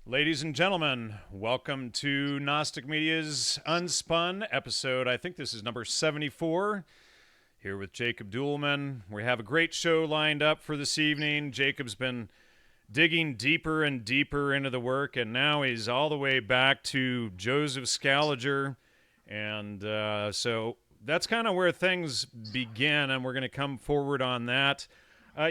Ladies and gentlemen, welcome to Gnostic Media's UnSpun episode. I think this is number 74. Here with Jacob Duellman. We have a great show lined up for this evening. Jacob's been digging deeper and deeper into the work, and now he's all the way back to Joseph Scaliger. And so that's kind of where things begin, and we're going to come forward on that.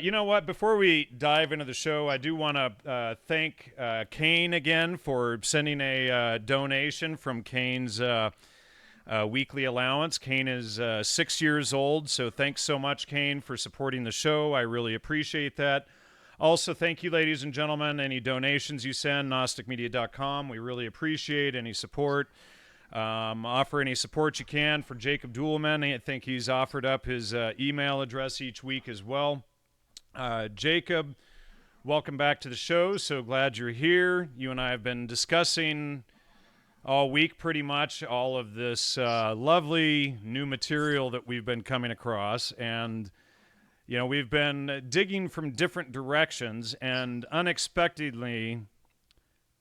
You know what? Before we dive into the show, I do want to thank Kane again for sending a donation from Kane's weekly allowance. Kane is 6 years old, so thanks so much, Kane, for supporting the show. I really appreciate that. Also, thank you, ladies and gentlemen. Any donations you send, gnosticmedia.com. We really appreciate any support. Offer any support you can for Jacob Duellman. I think he's offered up his email address each week as well. Jacob, welcome back to the show. So glad you're here. You and I have been discussing all week pretty much all of this lovely new material that we've been coming across. And, you know, we've been digging from different directions and unexpectedly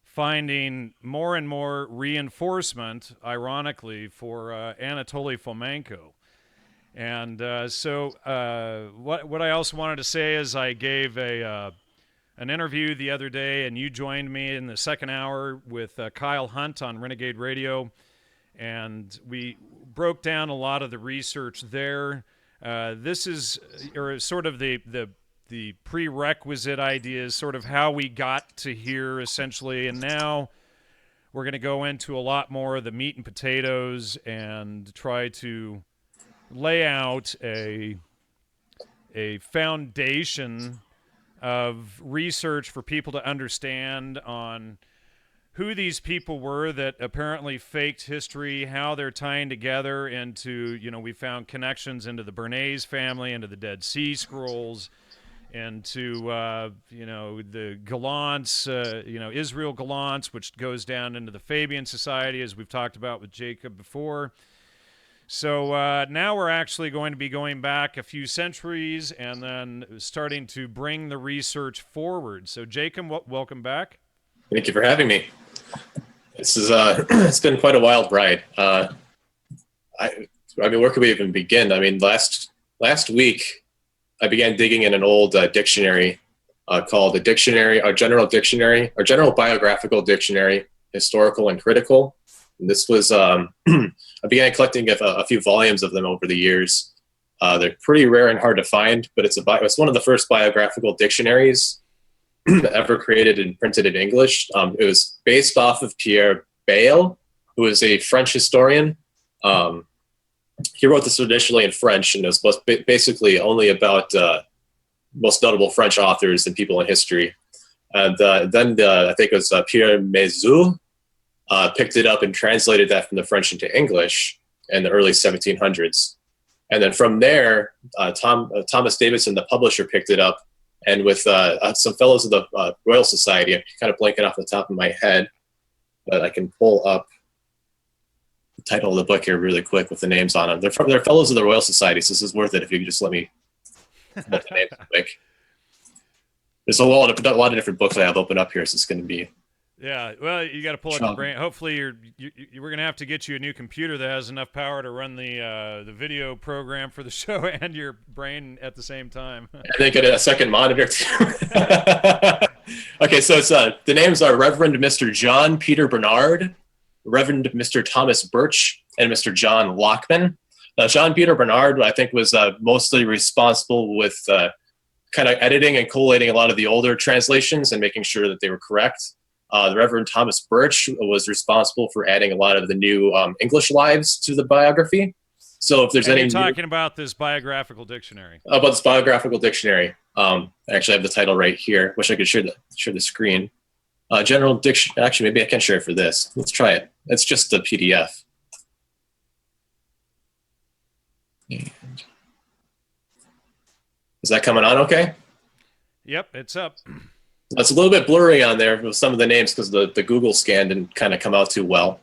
finding more and more reinforcement, ironically, for Anatoly Fomenko. And what I also wanted to say is I gave an interview the other day, and you joined me in the second hour with Kyle Hunt on Renegade Radio, and we broke down a lot of the research there. This is sort of the prerequisite ideas, sort of how we got to here, essentially, and now we're going to go into a lot more of the meat and potatoes and try to lay out a foundation of research for people to understand on who these people were that apparently faked history, how they're tying together into, you know, we found connections into the Bernays family, into the Dead Sea Scrolls, into, you know, the Gollancz, Israel Gollancz, which goes down into the Fabian Society, as we've talked about with Jacob before. So now we're actually going to be going back a few centuries and then starting to bring the research forward. So Jacob, welcome back. Thank you for having me. This is it's been quite a wild ride. I mean, where could we even begin? I mean, last week I began digging in an old dictionary called a General Biographical Dictionary, Historical and Critical. And this was I began collecting a few volumes of them over the years. They're pretty rare and hard to find, but it's one of the first biographical dictionaries ever created and printed in English. It was based off of Pierre Bayle, who is a French historian. He wrote this originally in French, and it was basically only about most notable French authors and people in history. And then I think it was Pierre Mézou picked it up and translated that from the French into English in the early 1700s. And then from there, Thomas Davidson, the publisher, picked it up, and with some fellows of the Royal Society, I'm kind of blanking off the top of my head, but I can pull up the title of the book here really quick with the names on them. They're fellows of the Royal Society, so this is worth it if you could just let me look the names quick. There's a lot of different books I have open up here, so it's going to be... Yeah, well, you got to pull up your brain. Hopefully, we're going to have to get you a new computer that has enough power to run the video program for the show and your brain at the same time. And then get a second monitor too. Okay, so it's the names are Reverend Mr. John Peter Bernard, Reverend Mr. Thomas Birch, and Mr. John Lockman. John Peter Bernard, I think, was mostly responsible with kind of editing and collating a lot of the older translations and making sure that they were correct. The Reverend Thomas Birch was responsible for adding a lot of the new English lives to the biography. So if there's any... You're talking about this biographical dictionary. About this biographical dictionary. I actually have the title right here. Wish I could share the screen. General Dictionary. Actually, maybe I can share it for this. Let's try it. It's just the PDF. And is that coming on okay? Yep, it's up. It's a little bit blurry on there with some of the names because the Google scan didn't kind of come out too well.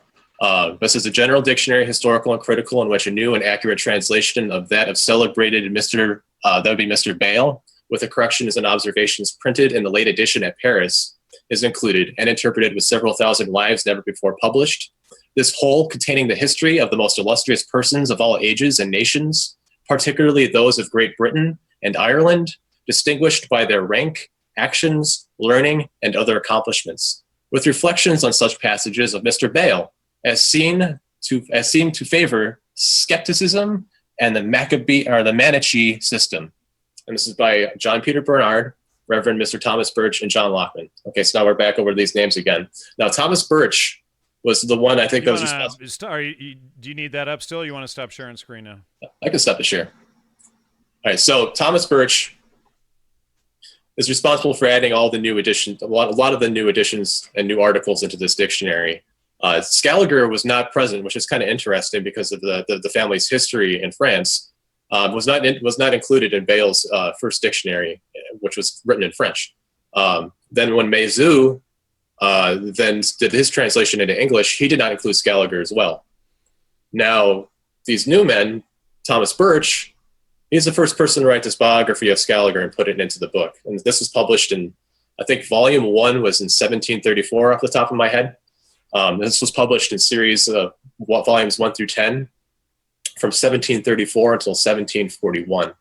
This is a general dictionary, historical and critical, in which a new and accurate translation of that of celebrated Mr. That would be Mr. Bayle, with the corrections and observations printed in the late edition at Paris, is included and interpreted with several thousand lives never before published. This whole, containing the history of the most illustrious persons of all ages and nations, particularly those of Great Britain and Ireland, distinguished by their rank, actions, learning, and other accomplishments, with reflections on such passages of Mr. Bayle, as seem to favor skepticism and the Manichaee system. And this is by John Peter Bernard, Reverend Mr. Thomas Birch, and John Lockman. Okay, so now we're back over these names again. Now, Thomas Birch was the one I think that was responsible. Do you need that up still? You want to stop sharing screen now? I can stop the share. All right, so Thomas Birch is responsible for adding all the new additions, a lot of the new additions and new articles into this dictionary. Scaliger was not present, which is kind of interesting because of the family's history in France. Was not included in Bayle's first dictionary, which was written in French. Then when Mézou then did his translation into English, he did not include Scaliger as well. Now, these new men, Thomas Birch, he's the first person to write this biography of Scaliger and put it into the book. And this was published in, I think volume 1 was in 1734 off the top of my head. This was published in series of volumes 1 through 10 from 1734 until 1741.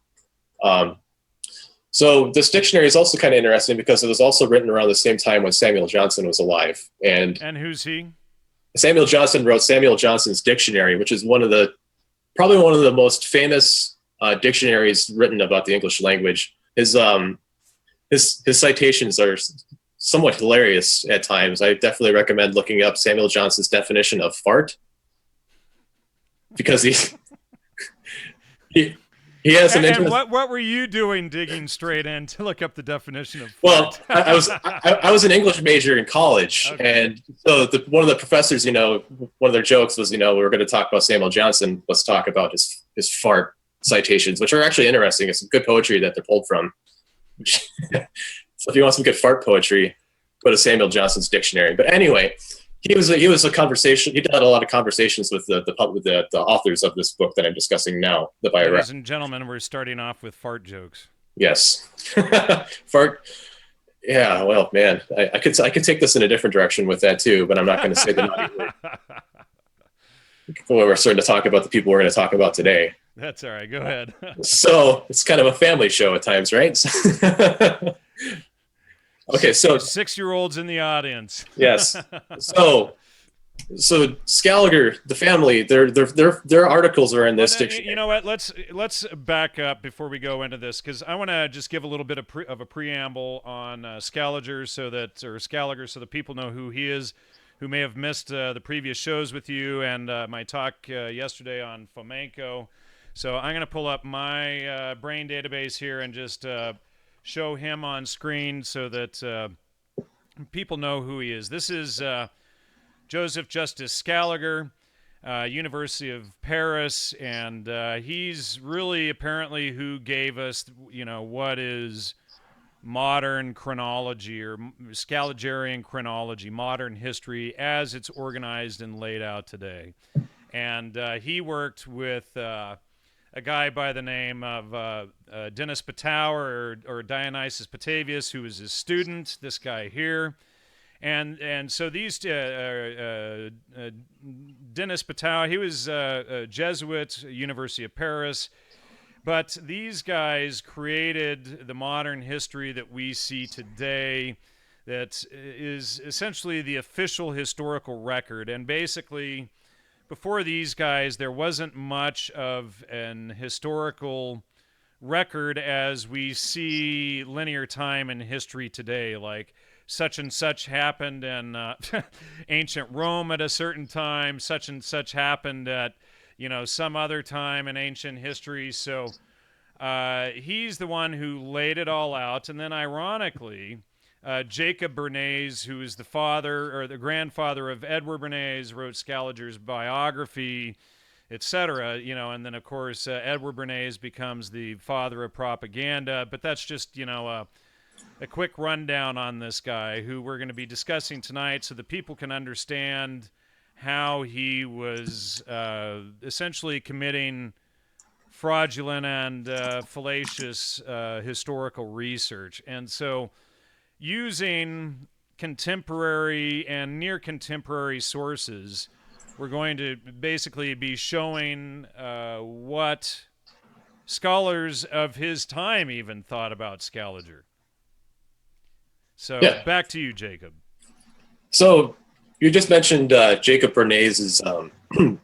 So this dictionary is also kind of interesting because it was also written around the same time when Samuel Johnson was alive. And who's he? Samuel Johnson wrote Samuel Johnson's Dictionary, which is probably one of the most famous dictionaries written about the English language. His citations are somewhat hilarious at times. I definitely recommend looking up Samuel Johnson's definition of fart, because he has an interest. And what were you doing digging straight in to look up the definition of fart? Well, I was an English major in college, okay. And so one of the professors, one of their jokes was, we're going to talk about Samuel Johnson. Let's talk about his fart citations, which are actually interesting. It's some good poetry that they're pulled from. So if you want some good fart poetry, go to Samuel Johnson's dictionary. But anyway, he was a conversation. He did a lot of conversations with the authors of this book that I'm discussing now. The biography. Ladies and gentlemen, we're starting off with fart jokes. Yes, fart. Yeah, well, man, I could take this in a different direction with that too, but I'm not going to say the naughty word. We're starting to talk about the people we're going to talk about today. That's all right. Go ahead. So it's kind of a family show at times, right? Okay, so 6-year-olds in the audience. Yes. So Scaliger, the family, their articles are in this dictionary. You know what? Let's back up before we go into this, because I want to just give a little bit of a preamble on Scaliger, so that people know who he is, who may have missed the previous shows with you and my talk yesterday on flamenco. So I'm going to pull up my brain database here and just show him on screen so that people know who he is. This is Joseph Justus Scaliger, University of Paris, and he's really apparently who gave us, what is modern chronology or Scaligerian chronology, modern history as it's organized and laid out today. And he worked with a guy by the name of Denis Bataur or Dionysius Petavius, who was his student, this guy here. And so these Denis Bataur, he was a Jesuit, University of Paris, but these guys created the modern history that we see today, that is essentially the official historical record. And basically, before these guys, there wasn't much of an historical record as we see linear time in history today, like such and such happened in ancient Rome at a certain time, such and such happened at, some other time in ancient history. So he's the one who laid it all out. And then ironically, Jacob Bernays, who is the father or the grandfather of Edward Bernays, wrote Scaliger's biography, etc. And then of course Edward Bernays becomes the father of propaganda. But that's just a quick rundown on this guy who we're going to be discussing tonight, so that people can understand how he was essentially committing fraudulent and fallacious historical research. And so, using contemporary and near contemporary sources, we're going to basically be showing what scholars of his time even thought about Scaliger. So back to you, Jacob. So you just mentioned Jacob Bernays'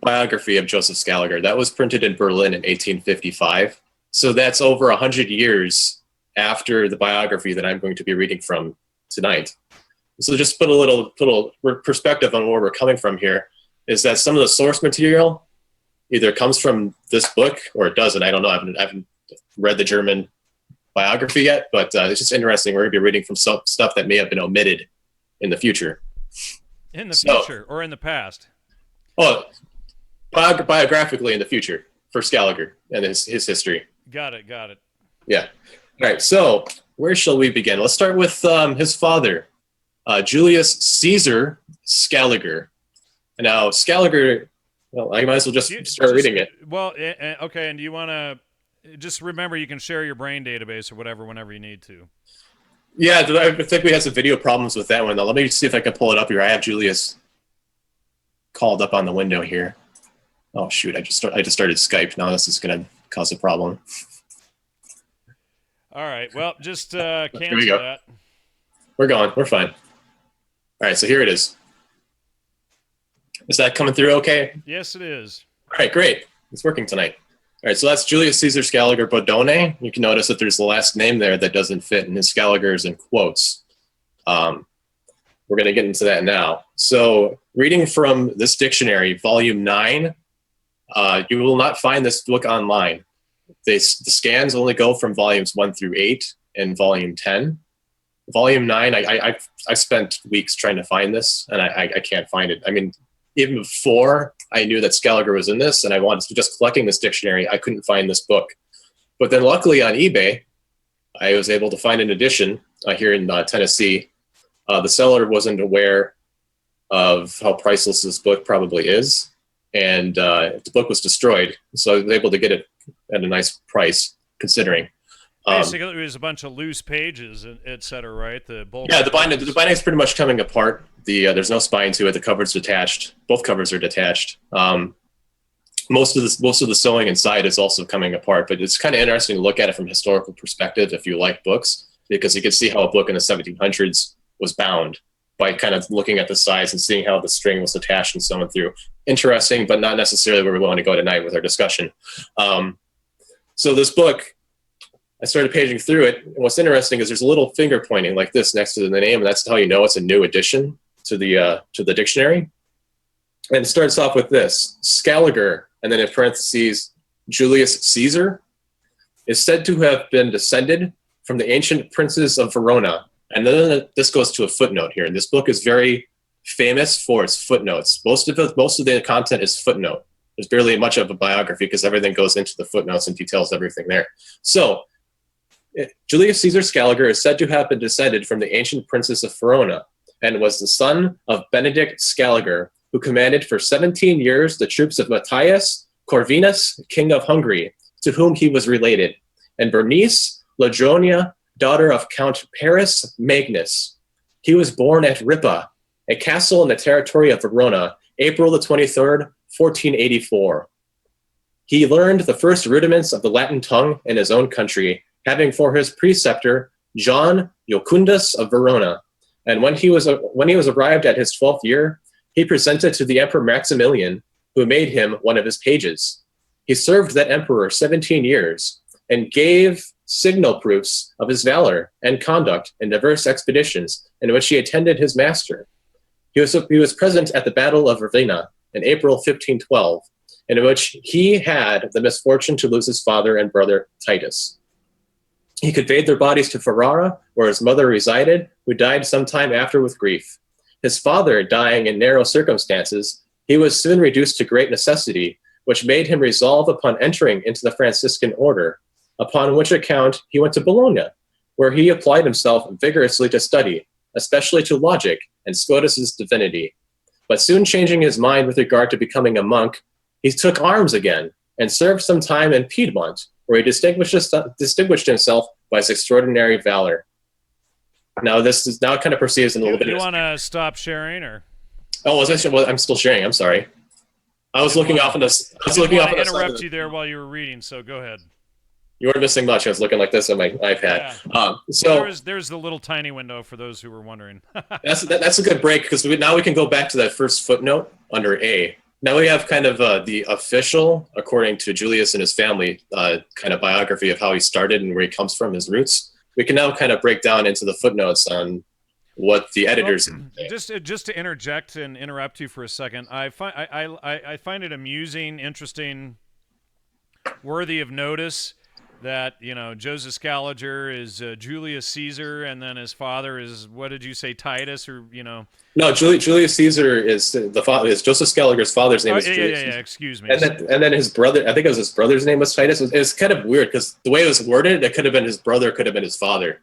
biography of Joseph Scaliger. That was printed in Berlin in 1855. So that's over 100 years after the biography that I'm going to be reading from tonight. So just put a little perspective on where we're coming from here, is that some of the source material either comes from this book or it doesn't. I don't know. I haven't read the German biography yet, but it's just interesting. We're going to be reading from some stuff that may have been omitted in the future. In the future or in the past? Oh, biographically in the future for Scaliger and his history. Got it. Yeah. All right. So where shall we begin? Let's start with his father, Julius Caesar Scaliger. And now Scaliger, well, I might as well just start reading it. Well, okay. And do you want to just remember you can share your brain database or whatever whenever you need to? Yeah, I think we had some video problems with that one, though. Let me see if I can pull it up here. I have Julius called up on the window here. Oh, shoot. I just started Skype. Now this is going to cause a problem. All right. Well, just cancel that. We're going. We're fine. All right, so here it is. Is that coming through okay? Yes, it is. All right, great. It's working tonight. All right, so that's Julius Caesar Scaliger Bodone. You can notice that there's the last name there that doesn't fit, and his Scaliger is in quotes. We're going to get into that now. So reading from this dictionary, volume 9, you will not find this book online. The scans only go from volumes 1 through 8 and volume 10. Volume 9, I spent weeks trying to find this, and I can't find it. I mean, even before I knew that Scaliger was in this and I wanted to just collecting this dictionary, I couldn't find this book. But then luckily on eBay, I was able to find an edition here in Tennessee. The seller wasn't aware of how priceless this book probably is. And the book was destroyed. So I was able to get it at a nice price, considering. Basically, it was a bunch of loose pages, et cetera, right? The binding is pretty much coming apart. There's no spine to it. The cover's detached. Both covers are detached. Most of the sewing inside is also coming apart. But it's kind of interesting to look at it from a historical perspective if you like books, because you can see how a book in the 1700s was bound by kind of looking at the size and seeing how the string was attached and sewn through. Interesting, but not necessarily where we want to go tonight with our discussion. So this book, I started paging through it, and what's interesting is there's a little finger pointing like this next to the name, and that's how you know it's a new addition to the dictionary. And it starts off with this: Scaliger, and then in parentheses, Julius Caesar, is said to have been descended from the ancient princes of Verona. And then this goes to a footnote here, and this book is very famous for its footnotes. Most of the content is footnote. There's barely much of a biography because everything goes into the footnotes and details everything there. So Julius Caesar Scaliger is said to have been descended from the ancient princes of Verona and was the son of Benedict Scaliger, who commanded for 17 years the troops of Matthias Corvinus, king of Hungary, to whom he was related, and Bernice Ladronia, daughter of Count Paris Magnus. He was born at Ripa, a castle in the territory of Verona, April the 23rd, 1484. He learned the first rudiments of the Latin tongue in his own country, having for his preceptor John Jocundus of Verona. And when he was arrived at his 12th year, he presented to the Emperor Maximilian, who made him one of his pages. He served that emperor 17 years and gave signal proofs of his valor and conduct in diverse expeditions in which he attended his master. He was present at the Battle of Ravenna in April 1512, in which he had the misfortune to lose his father and brother Titus. He conveyed their bodies to Ferrara, where his mother resided, who died some time after with grief. His father dying in narrow circumstances, he was soon reduced to great necessity, which made him resolve upon entering into the Franciscan order, upon which account he went to Bologna, where he applied himself vigorously to study, especially to logic and Scotus's divinity. But soon changing his mind with regard to becoming a monk, he took arms again and served some time in Piedmont, where he distinguished himself by his extraordinary valor. Now this is now it kind of perceives in a little bit. You want to stop sharing, or? Oh, I'm still sharing. I'm sorry. I was looking off on this. I was looking off on the side. Interrupt you there while you were reading, so go ahead. You weren't missing much. I was looking like this on my iPad. Yeah. So there's the little tiny window for those who were wondering. that's a good break, because now we can go back to that first footnote under A. Now we have kind of the official, according to Julius and his family, kind of biography of how he started and where he comes from, his roots. We can now kind of break down into the footnotes on what the editors. Just to interject and interrupt you for a second, I find it amusing, interesting, worthy of notice that, you know, Joseph Scaliger is Julius Caesar, and then his father is, what did you say, Titus, or, you know? No, Julius Caesar is the father. Is Joseph Scaliger's father's name is Julius Caesar. Excuse me. And then his brother, I think it was his brother's name was Titus. It was kind of weird because the way it was worded, it could have been his brother, could have been his father.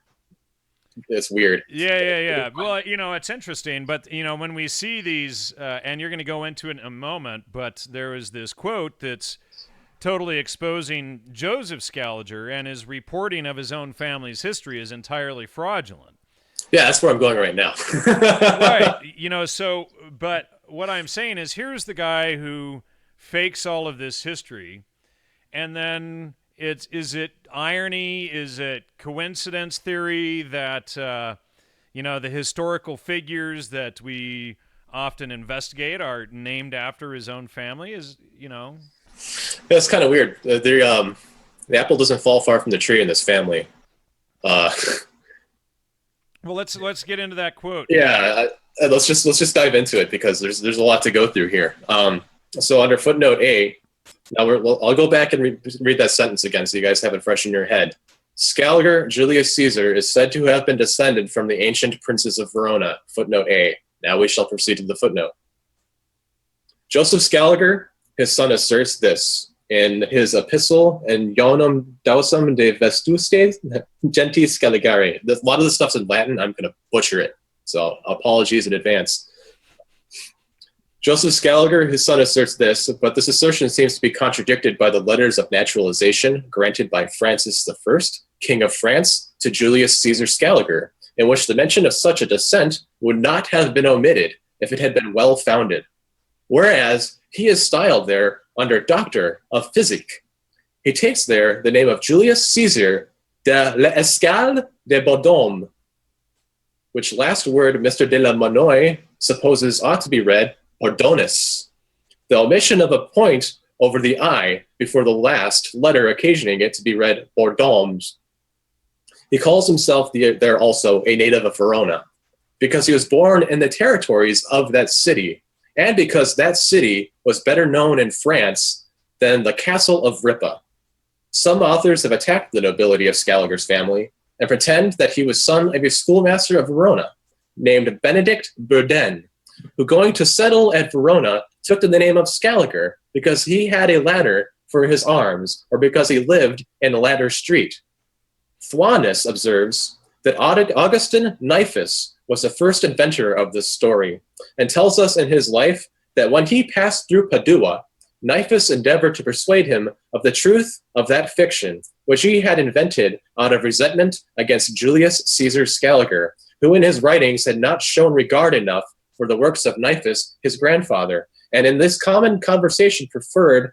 It's weird. Yeah. Well, you know, it's interesting, but, you know, when we see these, and you're going to go into it in a moment, but there is this quote that's totally exposing Joseph Scaliger, and his reporting of his own family's history is entirely fraudulent. Yeah, that's where I'm going right now. Right. You know, so, but what I'm saying is, here's the guy who fakes all of this history, and then is it irony? Is it coincidence theory that, you know, the historical figures that we often investigate are named after his own family? Is, you know... That's kind of weird. The apple doesn't fall far from the tree in this family. Well, let's get into that quote. Yeah, let's just dive into it, because there's a lot to go through here. So under footnote A, now I'll go back and read that sentence again so you guys have it fresh in your head. Scaliger, Julius Caesar, is said to have been descended from the ancient princes of Verona. Footnote A. Now we shall proceed to the footnote. Joseph Scaliger, his son, asserts this in his epistle in Ionum Dausum de Vestuste Gentis Scaligeri. A lot of the stuff's in Latin. I'm going to butcher it, so apologies in advance. Joseph Scaliger, his son, asserts this, but this assertion seems to be contradicted by the letters of naturalization granted by Francis I, King of France, to Julius Caesar Scaliger, in which the mention of such a descent would not have been omitted if it had been well-founded. Whereas he is styled there under Doctor of Physic. He takes there the name of Julius Caesar de l'Escale de Bodom, which last word Mr. de la Monnoy supposes ought to be read Ordonis, the omission of a point over the I before the last letter occasioning it to be read Ordoms. He calls himself there also a native of Verona, because he was born in the territories of that city, and because that city was better known in France than the castle of Ripa. Some authors have attacked the nobility of Scaliger's family and pretend that he was son of a schoolmaster of Verona named Benedict Burden, who, going to settle at Verona, took to the name of Scaliger because he had a ladder for his arms, or because he lived in Ladder Street. Thuanus observes that Augustin Niphus was the first inventor of this story, and tells us in his life that when he passed through Padua, Niphus endeavored to persuade him of the truth of that fiction, which he had invented out of resentment against Julius Caesar Scaliger, who in his writings had not shown regard enough for the works of Niphus, his grandfather, and in this common conversation preferred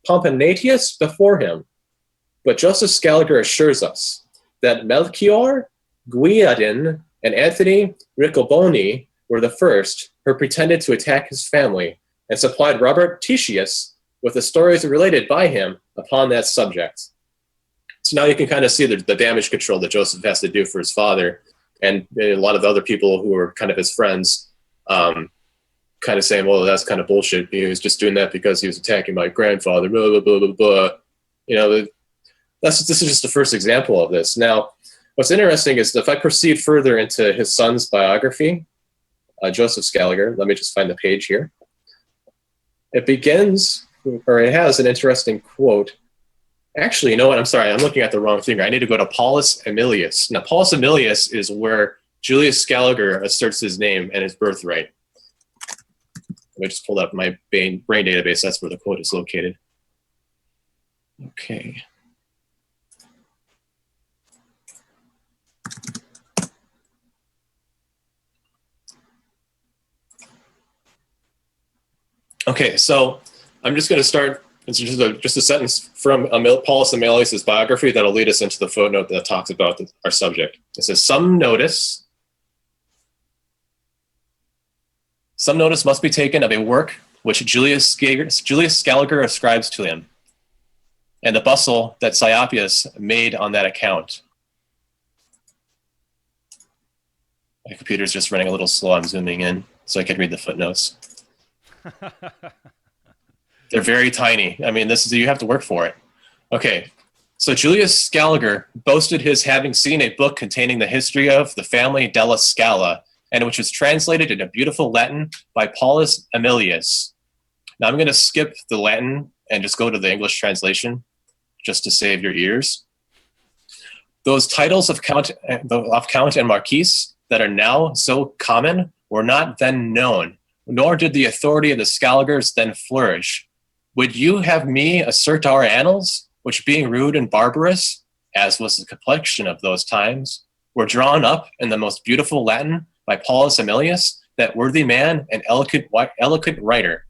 Pomponius before him. But Joseph Scaliger assures us that Melchior Guiadin and Anthony Riccoboni were the first who pretended to attack his family, and supplied Robert Titius with the stories related by him upon that subject. So now you can kind of see the damage control that Joseph has to do for his father, and a lot of the other people who were kind of his friends kind of saying, well, that's kind of bullshit. He was just doing that because he was attacking my grandfather, blah, blah, blah, blah, blah. You know, this is just the first example of this. Now, what's interesting is if I proceed further into his son's biography, Joseph Scaliger, let me just find the page here. It begins, or it has an interesting quote. Actually, you know what? I'm sorry. I'm looking at the wrong thing. I need to go to Paulus Aemilius. Now, Paulus Aemilius is where Julius Scaliger asserts his name and his birthright. Let me just pull up my brain database. That's where the quote is located. Okay. Okay, so I'm just going to start. It's just a sentence from Paulus Aemilius' biography that'll lead us into the footnote that talks about our subject. It says, some notice must be taken of a work which Julius Scaliger ascribes to him, and the bustle that Scioppius made on that account. My computer's just running a little slow. I'm zooming in so I can read the footnotes. They're very tiny. I mean, you have to work for it. Okay, so Julius Scaliger boasted his having seen a book containing the history of the family della Scala, and which was translated into beautiful Latin by Paulus Aemilius. Now I'm going to skip the Latin and just go to the English translation, just to save your ears. Those titles of Count and Marquis that are now so common were not then known, nor did the authority of the Scaligers then flourish. Would you have me assert our annals, which being rude and barbarous, as was the complexion of those times, were drawn up in the most beautiful Latin by Paulus Aemilius, that worthy man and eloquent writer?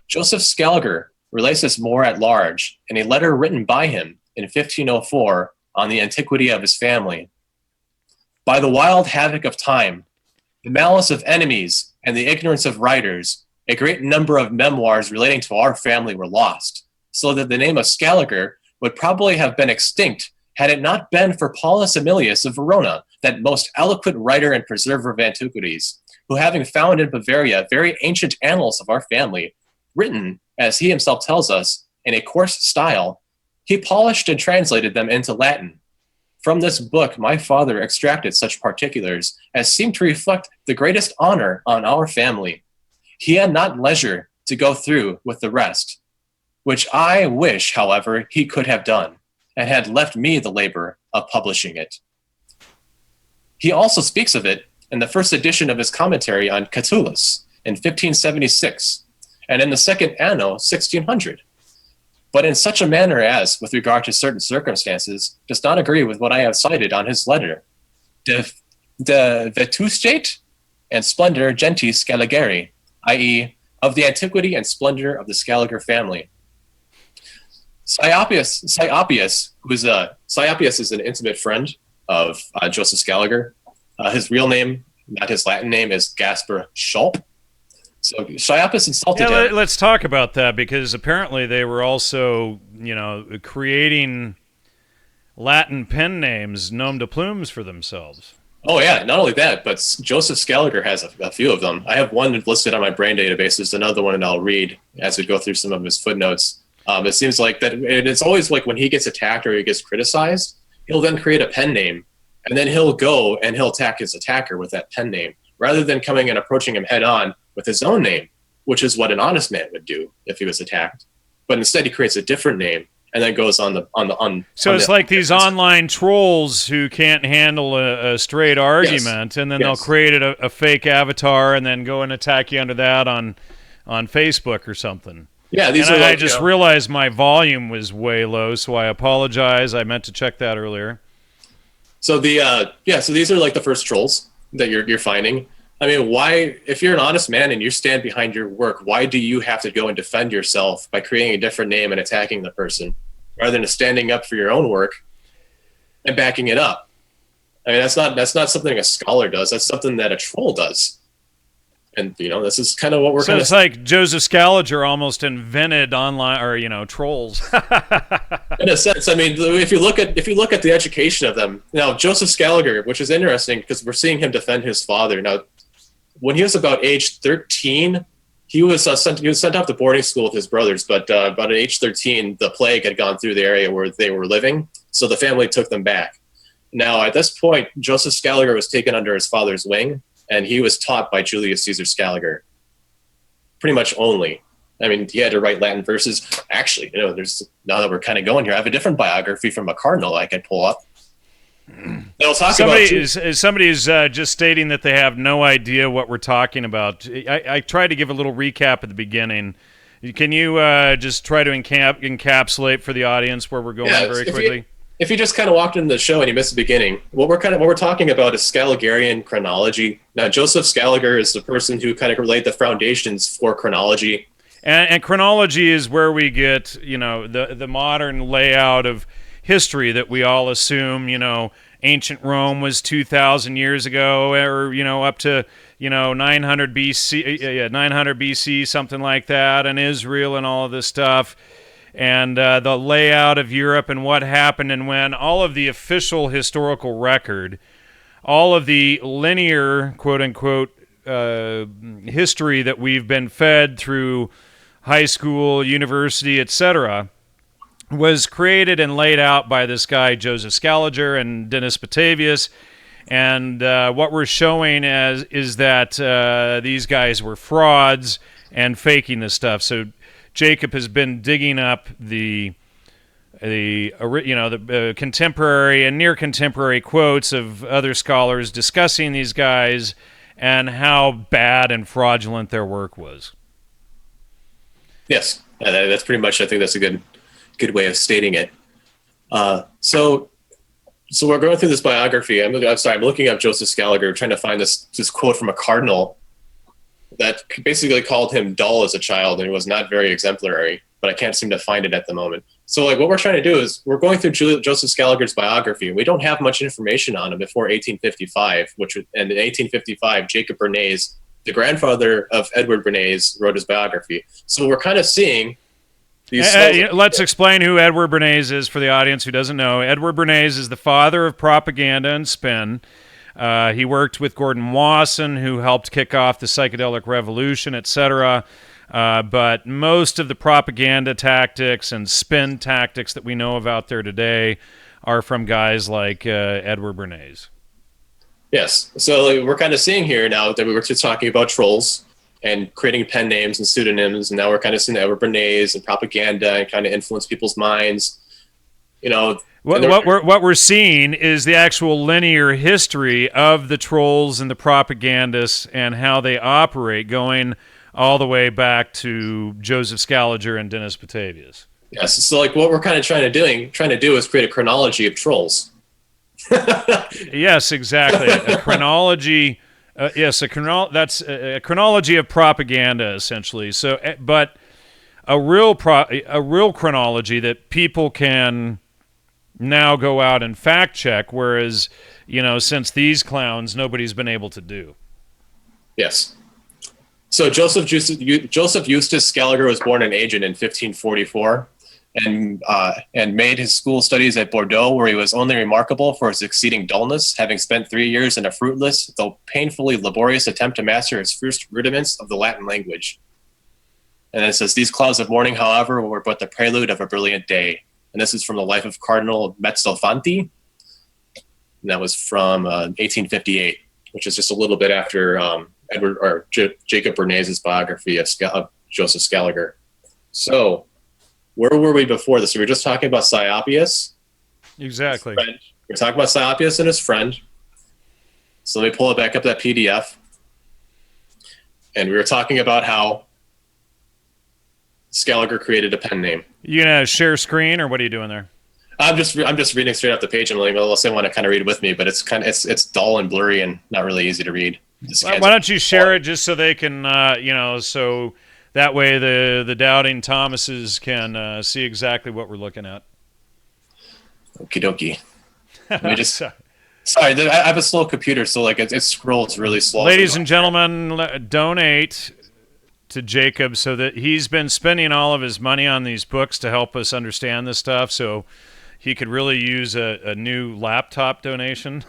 Joseph Scaliger relates this more at large in a letter written by him in 1504 on the antiquity of his family. By the wild havoc of time, the malice of enemies, and the ignorance of writers, a great number of memoirs relating to our family were lost, so that the name of Scaliger would probably have been extinct had it not been for Paulus Aemilius of Verona, that most eloquent writer and preserver of antiquities, who having found in Bavaria very ancient annals of our family, written, as he himself tells us, in a coarse style, he polished and translated them into Latin. From this book my father extracted such particulars as seemed to reflect the greatest honor on our family. He had not leisure to go through with the rest, which I wish, however, he could have done, and had left me the labor of publishing it. He also speaks of it in the first edition of his commentary on Catullus in 1576, and in the second anno 1600. But in such a manner as, with regard to certain circumstances, does not agree with what I have cited on his letter. De vetustate and splendor gentis Scaligeri, i.e., of the antiquity and splendor of the Scaliger family. Scioppius is an intimate friend of Joseph Scaliger. His real name, not his Latin name, is Gaspar Schulp. So Scioppius insulted him. Let's talk about that, because apparently they were also, creating Latin pen names, nom de plumes for themselves. Oh yeah, not only that, but Joseph Scaliger has a few of them. I have one listed on my brain database. There's another one, and I'll read as we go through some of his footnotes. It seems like that, and it's always like when he gets attacked or he gets criticized, he'll then create a pen name, and then he'll go and he'll attack his attacker with that pen name, rather than coming and approaching him head on with his own name, which is what an honest man would do if he was attacked. But instead, he creates a different name and then goes on. So it's like these online trolls who can't handle a straight argument, and then they'll create a fake avatar and then go and attack you under that on Facebook or something. Yeah, I just realized my volume was way low, so I apologize. I meant to check that earlier. So so these are like the first trolls that you're finding. I mean, why, if you're an honest man and you stand behind your work, why do you have to go and defend yourself by creating a different name and attacking the person, rather than standing up for your own work and backing it up? I mean, that's not something a scholar does. That's something that a troll does. And, this is kind of what we're So it's like Joseph Scaliger almost invented online, or, trolls. In a sense. I mean, if you look at the education of them, now, Joseph Scaliger, which is interesting because we're seeing him defend his father. Now, when he was about age 13, he was sent off to boarding school with his brothers, but about at age 13, the plague had gone through the area where they were living, so the family took them back. Now, at this point, Joseph Scaliger was taken under his father's wing, and he was taught by Julius Caesar Scaliger, pretty much only. I mean, he had to write Latin verses. Actually, now that we're kind of going here, I have a different biography from a cardinal I could pull up. Somebody is just stating that they have no idea what we're talking about. I tried to give a little recap at the beginning. Can you just try to encapsulate for the audience where we're going very quickly? If you just kind of walked into the show and you missed the beginning, what we're talking about is Scaligerian chronology. Now, Joseph Scaliger is the person who kind of laid the foundations for chronology. And chronology is where we get, the modern layout of history that we all assume, ancient Rome was 2,000 years ago, or, up to, 900 BC, 900 BC, something like that, and Israel and all of this stuff. And the layout of Europe and what happened and when, all of the official historical record, all of the linear, quote-unquote, history that we've been fed through high school, university, etc., was created and laid out by this guy, Joseph Scaliger and Denis Batavius. And what we're showing is that these guys were frauds and faking this stuff. So Jacob has been digging up the contemporary and near contemporary quotes of other scholars discussing these guys and how bad and fraudulent their work was. Yes, that's pretty much. I think that's a good way of stating it. So we're going through this biography. I'm looking up Joseph Scaliger, trying to find this quote from a cardinal that basically called him dull as a child and was not very exemplary, but I can't seem to find it at the moment. So what we're trying to do is we're going through Joseph Scaliger's biography. We don't have much information on him before 1855, and in 1855, Jacob Bernays, the grandfather of Edward Bernays, wrote his biography. So we're kind of seeing these... Let's explain who Edward Bernays is for the audience who doesn't know. Edward Bernays is the father of propaganda and spin. He worked with Gordon Wasson, who helped kick off the psychedelic revolution, etc. But most of the propaganda tactics and spin tactics that we know of out there today are from guys like Edward Bernays. Yes. So we're kind of seeing here now that we were just talking about trolls and creating pen names and pseudonyms, and now we're kind of seeing Edward Bernays and propaganda and kind of influence people's minds. What we're seeing is the actual linear history of the trolls and the propagandists and how they operate, going all the way back to Joseph Scaliger and Denis Batavius. Yes. So what we're kind of trying to do is create a chronology of trolls. Yes, exactly. A chronology. That's a chronology of propaganda, essentially. So, but a real chronology that people can now go out and fact check, whereas since these clowns, nobody's been able to do. Yes. So Joseph Eustace Scaliger was born in Agen in 1544. And made his school studies at Bordeaux, where he was only remarkable for his exceeding dullness, having spent 3 years in a fruitless, though painfully laborious attempt to master his first rudiments of the Latin language. And then it says, these clouds of morning, however, were but the prelude of a brilliant day. And this is from the life of Cardinal Mezzofanti. And that was from 1858, which is just a little bit after Jacob Bernays' biography of Joseph Scaliger. So, where were we before this? We were just talking about Scioppius. Exactly. We're talking about Scioppius and his friend. So let me pull it back up, that PDF. And we were talking about how Scaliger created a pen name. You gonna share screen, or what are you doing there? I'm just reading straight off the page. Unless I want to kind of read with me, but it's dull and blurry and not really easy to read. Why don't you share it just so they can so that way the doubting Thomases can see exactly what we're looking at. Okie dokie. Let me just... Sorry, I have a slow computer, so it scrolls really slow. Ladies and gentlemen, donate to Jacob so that he's been spending all of his money on these books to help us understand this stuff, so he could really use a new laptop donation.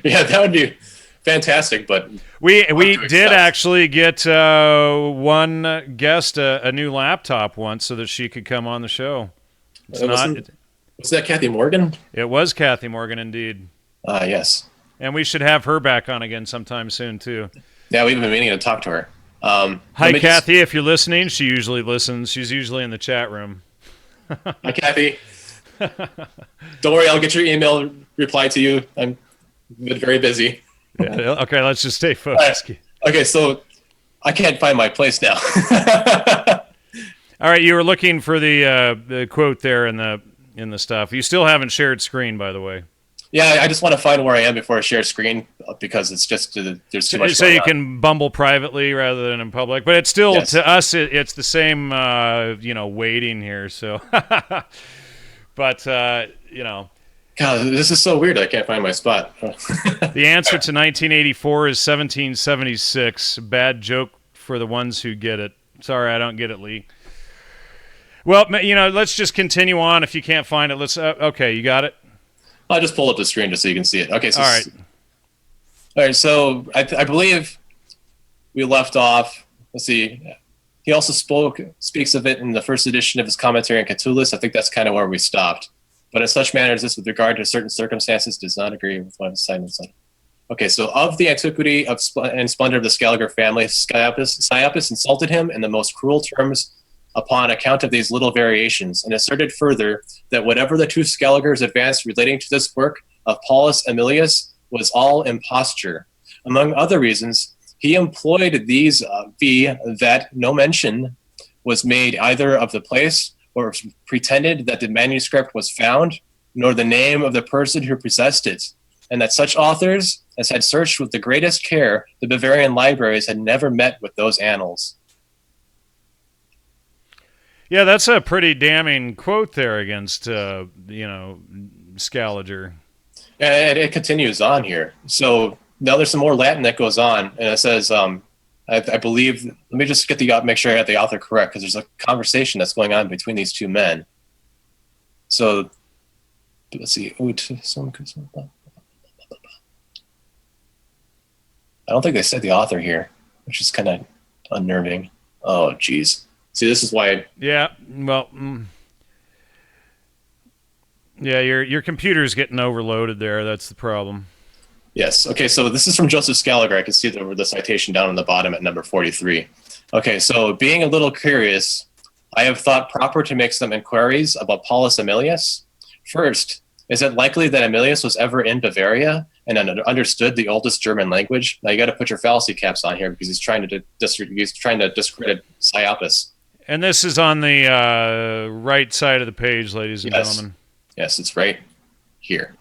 Yeah, that would be fantastic, but we did actually get one guest a new laptop once so that she could come on the show. Was that Kathy Morgan? It was Kathy Morgan, indeed. Yes. And we should have her back on again sometime soon, too. Yeah, we've been meaning to talk to her. Hi, Kathy, if you're listening. She usually listens. She's usually in the chat room. Hi, Kathy. Don't worry, I'll get your email reply to you. I'm very busy. Yeah, okay, let's just stay focused. Okay, so I can't find my place now. All right, you were looking for the quote there in the stuff. You still haven't shared screen, by the way. Yeah, I just want to find where I am before I share screen because it's just there's too much. So you can bumble privately rather than in public, but it's still to us it's the same waiting here. So, but God, this is so weird. I can't find my spot. The answer to 1984 is 1776. Bad joke for the ones who get it. Sorry, I don't get it, Lee. Well, let's just continue on. If you can't find it, let's. Okay, you got it. I'll just pull up the screen just so you can see it. Okay. So, all right. All right. So I believe we left off. Let's see. He also speaks of it in the first edition of his commentary on Catullus. I think that's kind of where we stopped. But in such manner as this, with regard to certain circumstances, does not agree with one side and side. Okay. So of the antiquity and splendor of the Scaliger family, Sciopus insulted him in the most cruel terms upon account of these little variations, and asserted further that whatever the two Scaligers advanced relating to this work of Paulus Aemilius was all imposture. Among other reasons, he employed these that no mention was made either of the place or pretended that the manuscript was found, nor the name of the person who possessed it, and that such authors as had searched with the greatest care the Bavarian libraries had never met with those annals. Yeah, that's a pretty damning quote there against, Scaliger. And it continues on here. So now there's some more Latin that goes on, and it says, I believe, let me just make sure I got the author correct, because there's a conversation that's going on between these two men. So, let's see. I don't think they said the author here, which is kind of unnerving. Oh, geez. See, this is why. Yeah, well, yeah, your computer's getting overloaded there. That's the problem. Yes. Okay, so this is from Joseph Scaliger. I can see the citation down on the bottom at number 43. Okay, so being a little curious, I have thought proper to make some inquiries about Paulus Aemilius. First, is it likely that Aemilius was ever in Bavaria and understood the oldest German language? Now you got to put your fallacy caps on here because he's trying to discredit Sciopus. And this is on the right side of the page, ladies and gentlemen. Yes, it's right here.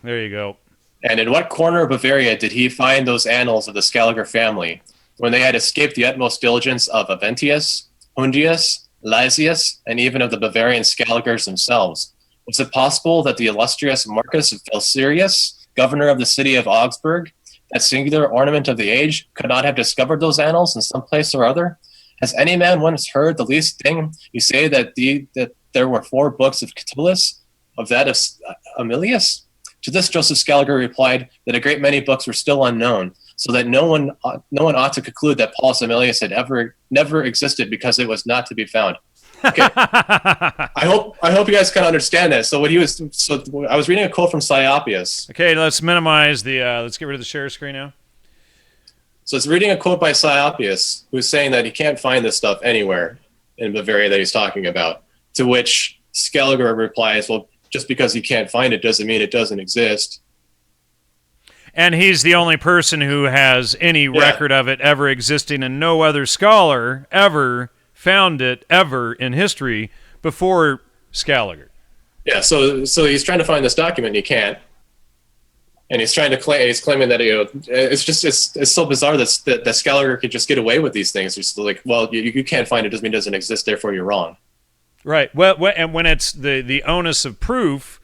There you go. And in what corner of Bavaria did he find those annals of the Scaliger family when they had escaped the utmost diligence of Aventius, Hundius, Lysius, and even of the Bavarian Scaligers themselves? Was it possible that the illustrious Marcus Valserius, governor of the city of Augsburg, that singular ornament of the age, could not have discovered those annals in some place or other? Has any man once heard the least thing you say that there were 4 books of Catullus, of that of Aemilius? To this Joseph Scaliger replied that a great many books were still unknown, so that no one ought to conclude that Paulus Aemilius had never existed because it was not to be found. Okay. I hope you guys kind of understand that. So I was reading a quote from Sciopus. Okay, let's minimize the. Let's get rid of the share screen now. So it's reading a quote by Sciopus, who's saying that he can't find this stuff anywhere in Bavaria that he's talking about. To which Scaliger replies, "Well, just because you can't find it doesn't mean it doesn't exist." And he's the only person who has any record of it ever existing, and no other scholar ever found it ever in history before Scaliger. Yeah, so he's trying to find this document and he can't, and he's claiming that it's so bizarre that Scaliger could just get away with these things. It's like, well, you can't find it doesn't mean it doesn't exist, therefore you're wrong. Right. Well, and when it's the onus of proof,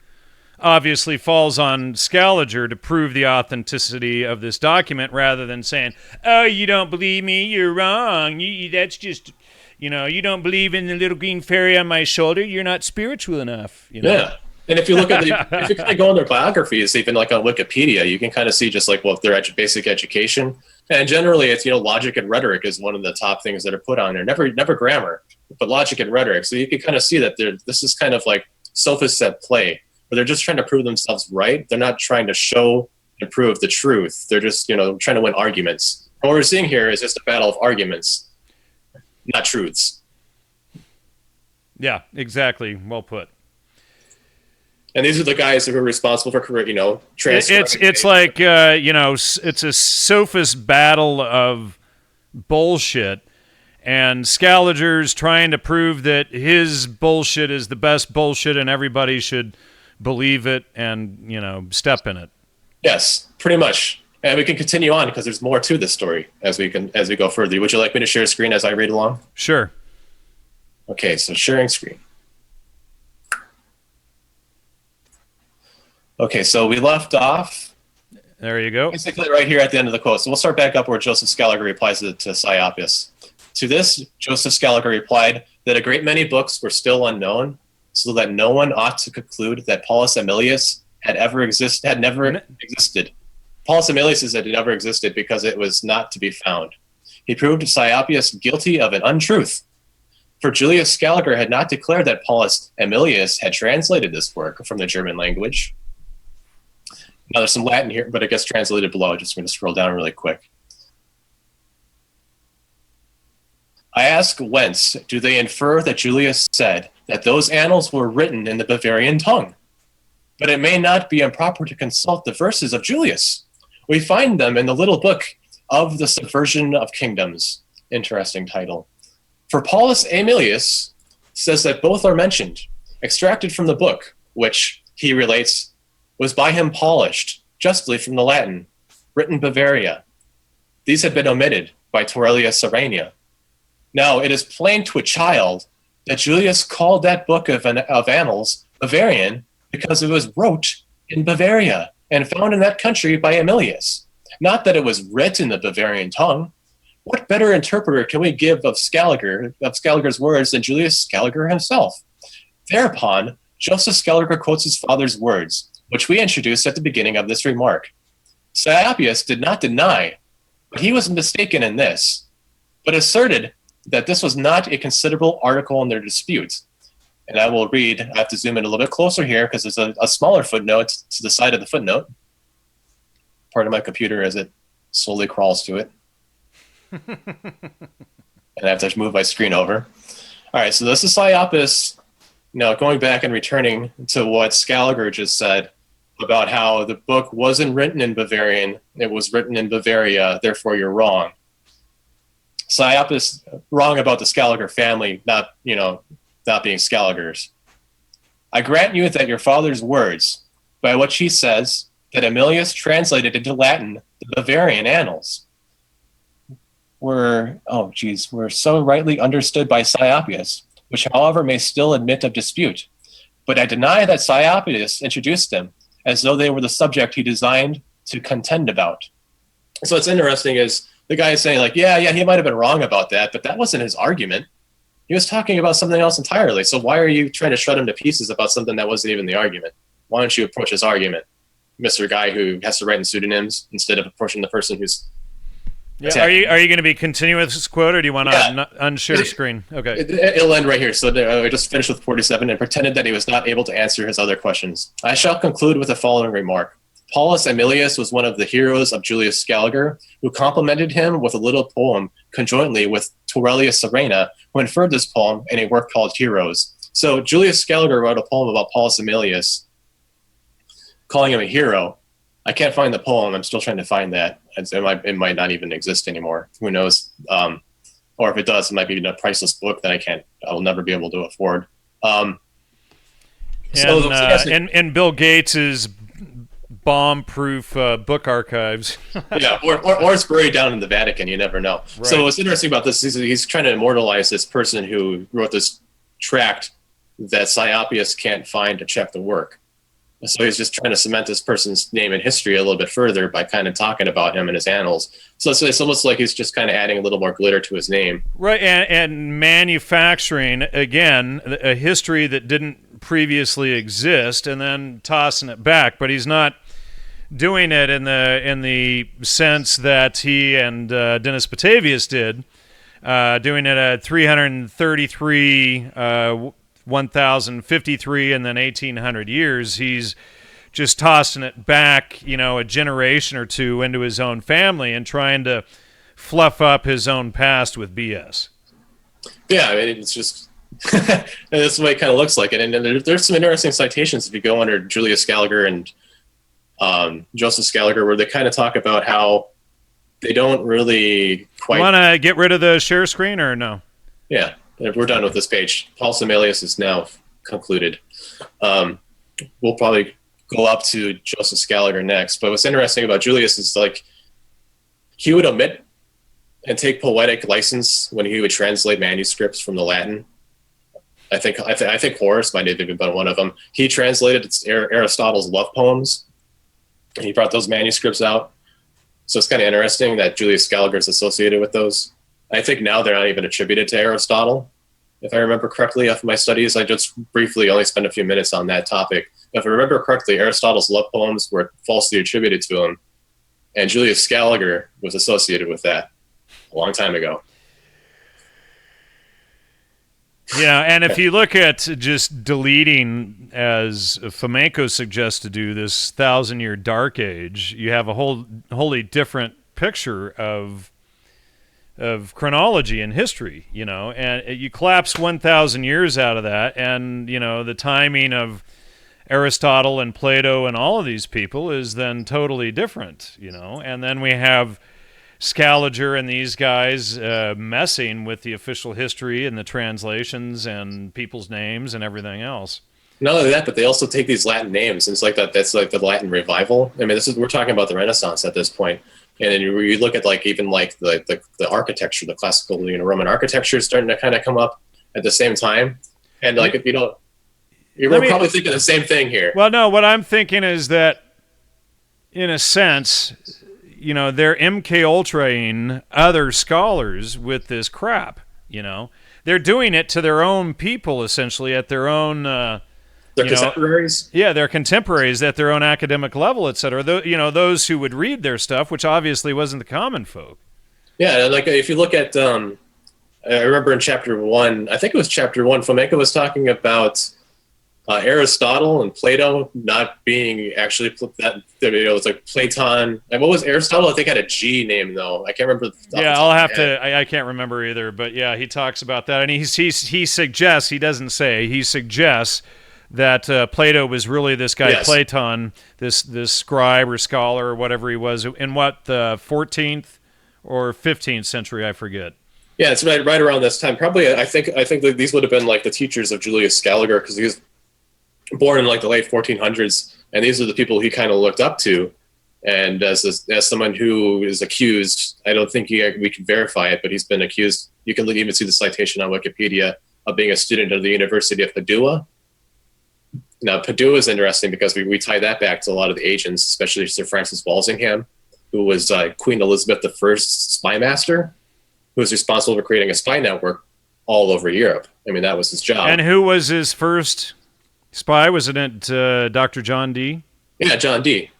obviously falls on Scaliger to prove the authenticity of this document, rather than saying, "Oh, you don't believe me? You're wrong. That's just." You don't believe in the little green fairy on my shoulder. You're not spiritual enough. Yeah, and if you look at if you kind of go on their biographies, even like on Wikipedia, you can kind of see just like their basic education, and generally it's logic and rhetoric is one of the top things that are put on there. Never grammar, but logic and rhetoric. So you can kind of see that this is kind of like sophists at play, where they're just trying to prove themselves right. They're not trying to show and prove the truth. They're just trying to win arguments. And what we're seeing here is just a battle of arguments, not truths. Yeah, exactly. Well put. And these are the guys who are responsible for transferring. It's like it's a sophist battle of bullshit, and Scaliger's trying to prove that his bullshit is the best bullshit, and everybody should believe it and, step in it. Yes, pretty much. And we can continue on because there's more to this story as we go further. Would you like me to share screen as I read along? Sure. Okay, so sharing screen. Okay, so we left off. There you go. Basically right here at the end of the quote. So we'll start back up where Joseph Scaliger replies to Scioppius. To this, Joseph Scaliger replied that a great many books were still unknown, so that no one ought to conclude that Paulus Aemilius had never existed. Paulus Aemilius had never existed because it was not to be found. He proved Scioppius guilty of an untruth. For Julius Scaliger had not declared that Paulus Aemilius had translated this work from the German language. Now there's some Latin here, but it gets translated below. Just going to scroll down really quick. I ask whence do they infer that Julius said that those annals were written in the Bavarian tongue? But it may not be improper to consult the verses of Julius. We find them in the little book of the Subversion of Kingdoms. Interesting title. For Paulus Aemilius says that both are mentioned, extracted from the book, which, he relates, was by him polished, justly from the Latin, written Bavaria. These had been omitted by Torelius Serrania. Now, it is plain to a child that Julius called that book of annals Bavarian because it was wrote in Bavaria and found in that country by Aemilius. Not that it was written in the Bavarian tongue. What better interpreter can we give of Scaliger's words than Julius Scaliger himself? Thereupon, Joseph Scaliger quotes his father's words, which we introduced at the beginning of this remark. Scioppius did not deny, but he was mistaken in this, but asserted that this was not a considerable article in their dispute. And I will read, I have to zoom in a little bit closer here because there's a smaller footnote to the side of the footnote. Part of my computer as it slowly crawls to it. And I have to move my screen over. All right, so this is Scioppius, going back and returning to what Scaliger just said about how the book wasn't written in Bavarian, it was written in Bavaria, therefore you're wrong. Scioppius wrong about the Scaliger family not being Scaligers. I grant you that your father's words, by which he says that Aemilius translated into Latin the Bavarian annals, were so rightly understood by Scioppius, which however may still admit of dispute. But I deny that Scioppius introduced them as though they were the subject he designed to contend about. So what's interesting is the guy is saying like, yeah, he might have been wrong about that, but that wasn't his argument. He was talking about something else entirely. So why are you trying to shred him to pieces about something that wasn't even the argument? Why don't you approach his argument, Mr. Guy who has to write in pseudonyms instead of approaching the person who's... Yeah. Are you going to be continuing with this quote, or do you want to unshare screen? Okay. It'll end right here. So I just finished with 47 and pretended that he was not able to answer his other questions. I shall conclude with the following remark. Paulus Aemilius was one of the heroes of Julius Scaliger, who complimented him with a little poem conjointly with Torelius Serrania, who inferred this poem in a work called Heroes. So Julius Scaliger wrote a poem about Paulus Aemilius, calling him a hero. I can't find the poem. I'm still trying to find that. It might not even exist anymore. Who knows? Or if it does, it might be a priceless book that I will never be able to afford. And Bill Gates's bomb-proof book archives. Yeah, or it's buried down in the Vatican. You never know. Right. So what's interesting about this is he's trying to immortalize this person who wrote this tract that Scioppius can't find to check the work. So he's just trying to cement this person's name in history a little bit further by kind of talking about him in his annals. So it's almost like he's just kind of adding a little more glitter to his name. Right, and manufacturing, again, a history that didn't previously exist and then tossing it back. But he's not doing it in the sense that he and Dennis Batavius did, doing it at 333 1053 and then 1800 years. He's just tossing it back, a generation or two into his own family and trying to fluff up his own past with BS. Yeah, I mean, it's just that's the way it kind of looks like it. And there's some interesting citations if you go under Julius Scaliger and Joseph Scaliger, where they kind of talk about how they don't really quite... You want to get rid of the share screen or no? Yeah. We're done with this page. Paulus Aemilius is now concluded. we'll probably go up to Joseph Scaliger next. But what's interesting about Julius is like he would omit and take poetic license when he would translate manuscripts from the Latin. I think Horace might have even been one of them. He translated Aristotle's love poems, and he brought those manuscripts out. So it's kind of interesting that Julius Scaliger is associated with those. I think now they're not even attributed to Aristotle, if I remember correctly. After my studies, I just briefly only spent a few minutes on that topic. If I remember correctly, Aristotle's love poems were falsely attributed to him, and Julius Scaliger was associated with that a long time ago. Yeah, and if you look at just deleting, as Fomenko suggests to do, this 1,000-year dark age, you have a wholly different picture of chronology and history, and you collapse 1,000 years out of that, and, the timing of Aristotle and Plato and all of these people is then totally different, and then we have Scaliger and these guys messing with the official history and the translations and people's names and everything else. Not only that, but they also take these Latin names, and it's like that. That's like the Latin revival. I mean, we're talking about the Renaissance at this point, and then you look at the architecture, the classical Roman architecture is starting to kind of come up at the same time, and if you don't, you're probably thinking the same thing here. Well, no, what I'm thinking is that, in a sense, they're MK Ultraing other scholars with this crap. They're doing it to their own people, essentially, at their own. Their contemporaries. Yeah, their contemporaries at their own academic level, et cetera. Those who would read their stuff, which obviously wasn't the common folk. Yeah, like if you look at, I remember in chapter 1, I think it was chapter 1, Fomenko was talking about Aristotle and Plato not being actually that. It's like Platon. And what was Aristotle? I think had a G name though. I can't remember. Yeah, I'll have to. I can't remember either. But yeah, he talks about that, and he suggests. He doesn't say. He suggests that Plato was really this guy, yes. Platon, this scribe or scholar or whatever he was, in the 14th or 15th century, I forget. Yeah, it's right around this time. Probably, I think that these would have been like the teachers of Julius Scaliger, because he was born in the late 1400s, and these are the people he kind of looked up to. And as someone who is accused, I don't think we can verify it, but he's been accused. You can even see the citation on Wikipedia of being a student of the University of Padua. Now, Padua is interesting because we tie that back to a lot of the agents, especially Sir Francis Walsingham, who was Queen Elizabeth I's spy master, who was responsible for creating a spy network all over Europe. I mean, that was his job. And who was his first spy? Wasn't it Dr. John Dee? Yeah, John Dee.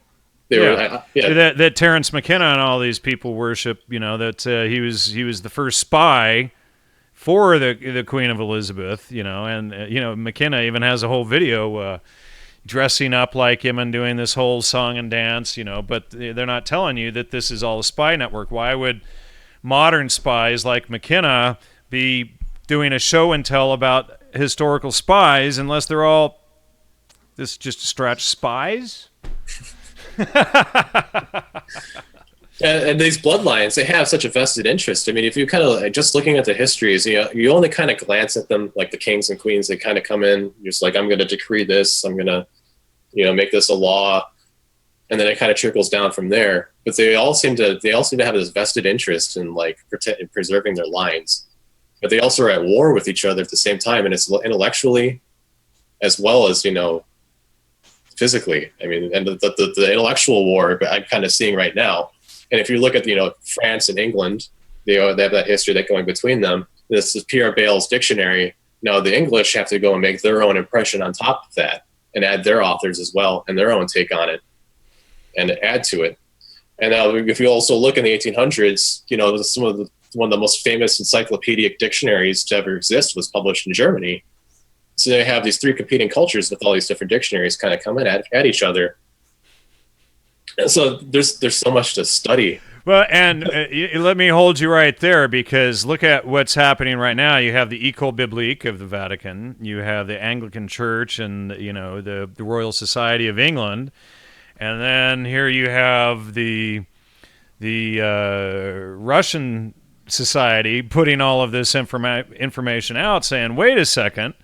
That Terence McKenna and all these people worship. That he was the first spy for the Queen of Elizabeth, and McKenna even has a whole video dressing up like him and doing this whole song and dance, but they're not telling you that this is all a spy network. Why would modern spies like McKenna be doing a show and tell about historical spies unless they're all just stretch spies? And these bloodlines, they have such a vested interest. I mean, if you kind of just looking at the histories, you only kind of glance at them like the kings and queens. They kind of come in, you're just like, I'm going to decree this, I'm going to, make this a law, and then it kind of trickles down from there. But they all seem to have this vested interest in preserving their lines. But they also are at war with each other at the same time, and it's intellectually as well as physically. I mean, and the intellectual war I'm kind of seeing right now. And if you look at, France and England, they have that history that going between them. This is Pierre Bayle's dictionary. Now the English have to go and make their own impression on top of that and add their authors as well and their own take on it and add to it. And now if you also look in the 1800s, one of the most famous encyclopedic dictionaries to ever exist was published in Germany. So they have these three competing cultures with all these different dictionaries kind of coming at each other. And so there's so much to study. Well, and let me hold you right there, because look at what's happening right now. You have the Ecole Biblique of the Vatican. You have the Anglican Church and, the Royal Society of England. And then here you have the Russian Society putting all of this information out, saying, wait a second,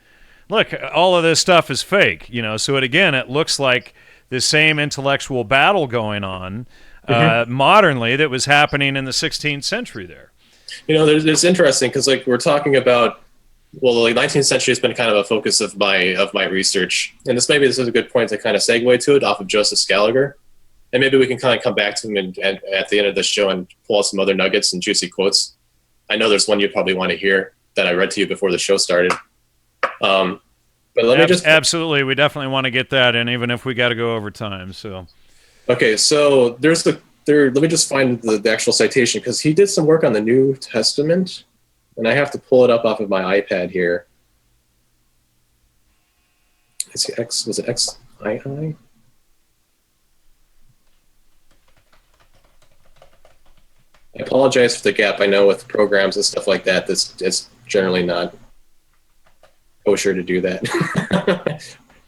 look, all of this stuff is fake, so it looks like the same intellectual battle going on modernly that was happening in the 16th century there. There's interesting because like we're talking about, well, the 19th century has been kind of a focus of my research, and this is a good point to kind of segue to it off of Joseph Scaliger, and maybe we can kind of come back to him and at the end of the show and pull out some other nuggets and juicy quotes. I know there's one you probably want to hear that I read to you before the show started. But let me just absolutely, we definitely want to get that in, even if we got to go over time. So, okay, so let me just find the actual citation because he did some work on the New Testament, and I have to pull it up off of my iPad here. Was it XII? I apologize for the gap. I know with programs and stuff like that, it's generally not kosher to do that.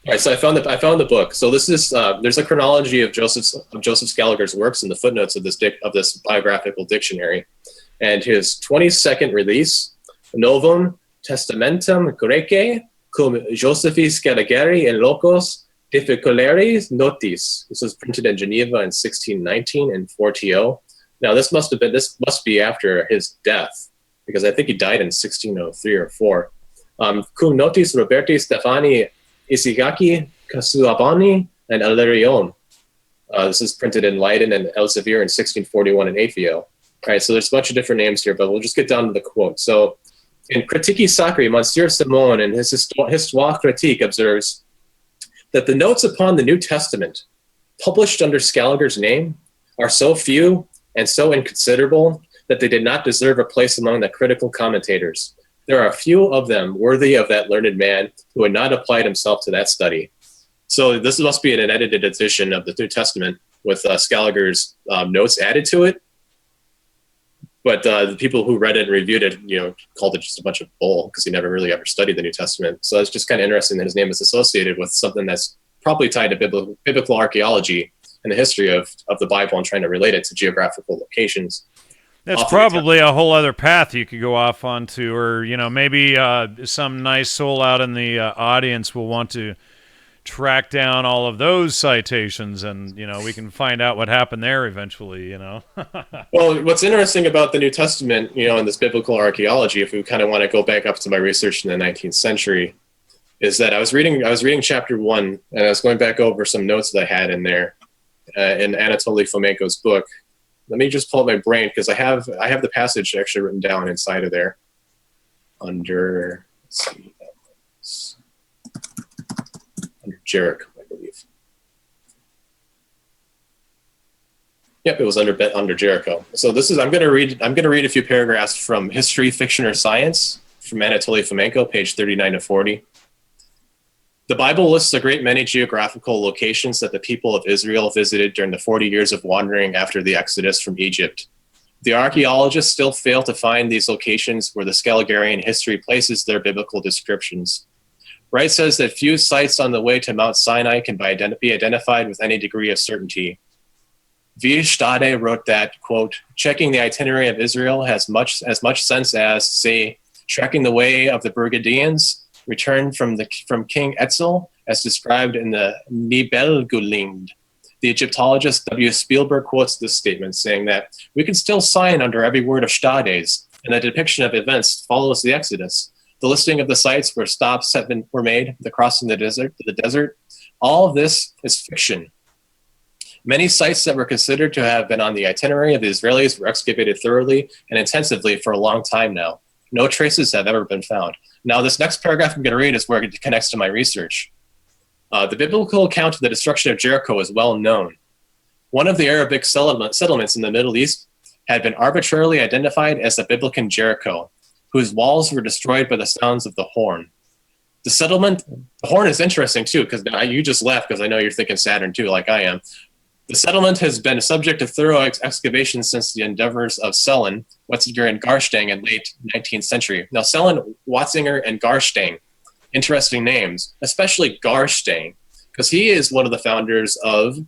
All right, so I found the book. So this is there's a chronology of Joseph Scaliger's works in the footnotes of this biographical dictionary, and his 22nd release, Novum Testamentum Graece cum Josephi Scaligeri in locos difficularis notis. This was printed in Geneva in 1619 in 40. Now this must be after his death, because I think he died in 1603 or 4. Cum notis Roberti Stefani Isigaki Casuabani and Alerion. This is printed in Leiden and Elsevier in 1641 in Aphio. All right, so there's a bunch of different names here, but we'll just get down to the quote. So in Critique Sacri, Monsieur Simon in his Histoire Critique observes that the notes upon the New Testament published under Scaliger's name are so few and so inconsiderable that they did not deserve a place among the critical commentators. There are a few of them worthy of that learned man who had not applied himself to that study. So this must be an edited edition of the New Testament with Scaliger's notes added to it. But the people who read it and reviewed it, called it just a bunch of bull because he never really ever studied the New Testament. So it's just kind of interesting that his name is associated with something that's probably tied to biblical archaeology and the history of the Bible and trying to relate it to geographical locations. That's probably a whole other path you could go off onto, or maybe some nice soul out in the audience will want to track down all of those citations, and we can find out what happened there eventually. Well, what's interesting about the New Testament, and this biblical archaeology, if we kind of want to go back up to my research in the 19th century, is that I was reading chapter 1, and I was going back over some notes that I had in there in Anatoly Fomenko's book. Let me just pull up my brain because I have the passage actually written down inside of there under, under Jericho, I believe. Yep, it was under Jericho. So this is I'm going to read a few paragraphs from History, Fiction, or Science from Anatoly Fomenko, page 39 to 40. The Bible lists a great many geographical locations that the people of Israel visited during the 40 years of wandering after the Exodus from Egypt. The archaeologists still fail to find these locations where the Scaligerian history places their biblical descriptions. Wright says that few sites on the way to Mount Sinai can be identified with any degree of certainty. V. Stade wrote that, quote, checking the itinerary of Israel has as much sense as, say, tracking the way of the Burgundians, returned from King Etzel, as described in the Nibelgulinde. The Egyptologist W. Spielberg quotes this statement, saying that we can still sign under every word of Stade's, and the depiction of events follows the Exodus. The listing of the sites where stops were made, the crossing the desert, all of this is fiction. Many sites that were considered to have been on the itinerary of the Israelis were excavated thoroughly and intensively for a long time now. No traces have ever been found. Now, this next paragraph I'm going to read is where it connects to my research. The biblical account of the destruction of Jericho is well known. One of the Arabic settlements in the Middle East had been arbitrarily identified as the biblical Jericho, whose walls were destroyed by the sounds of the horn. The horn is interesting too, because you just laughed because I know you're thinking Saturn too, like I am. The settlement has been subject to thorough excavation since the endeavors of Sellen, Wetzinger, and Garstang in late 19th century. Now, Sellen, Watzinger, and Garstang, interesting names, especially Garstang, because he is one of the founders of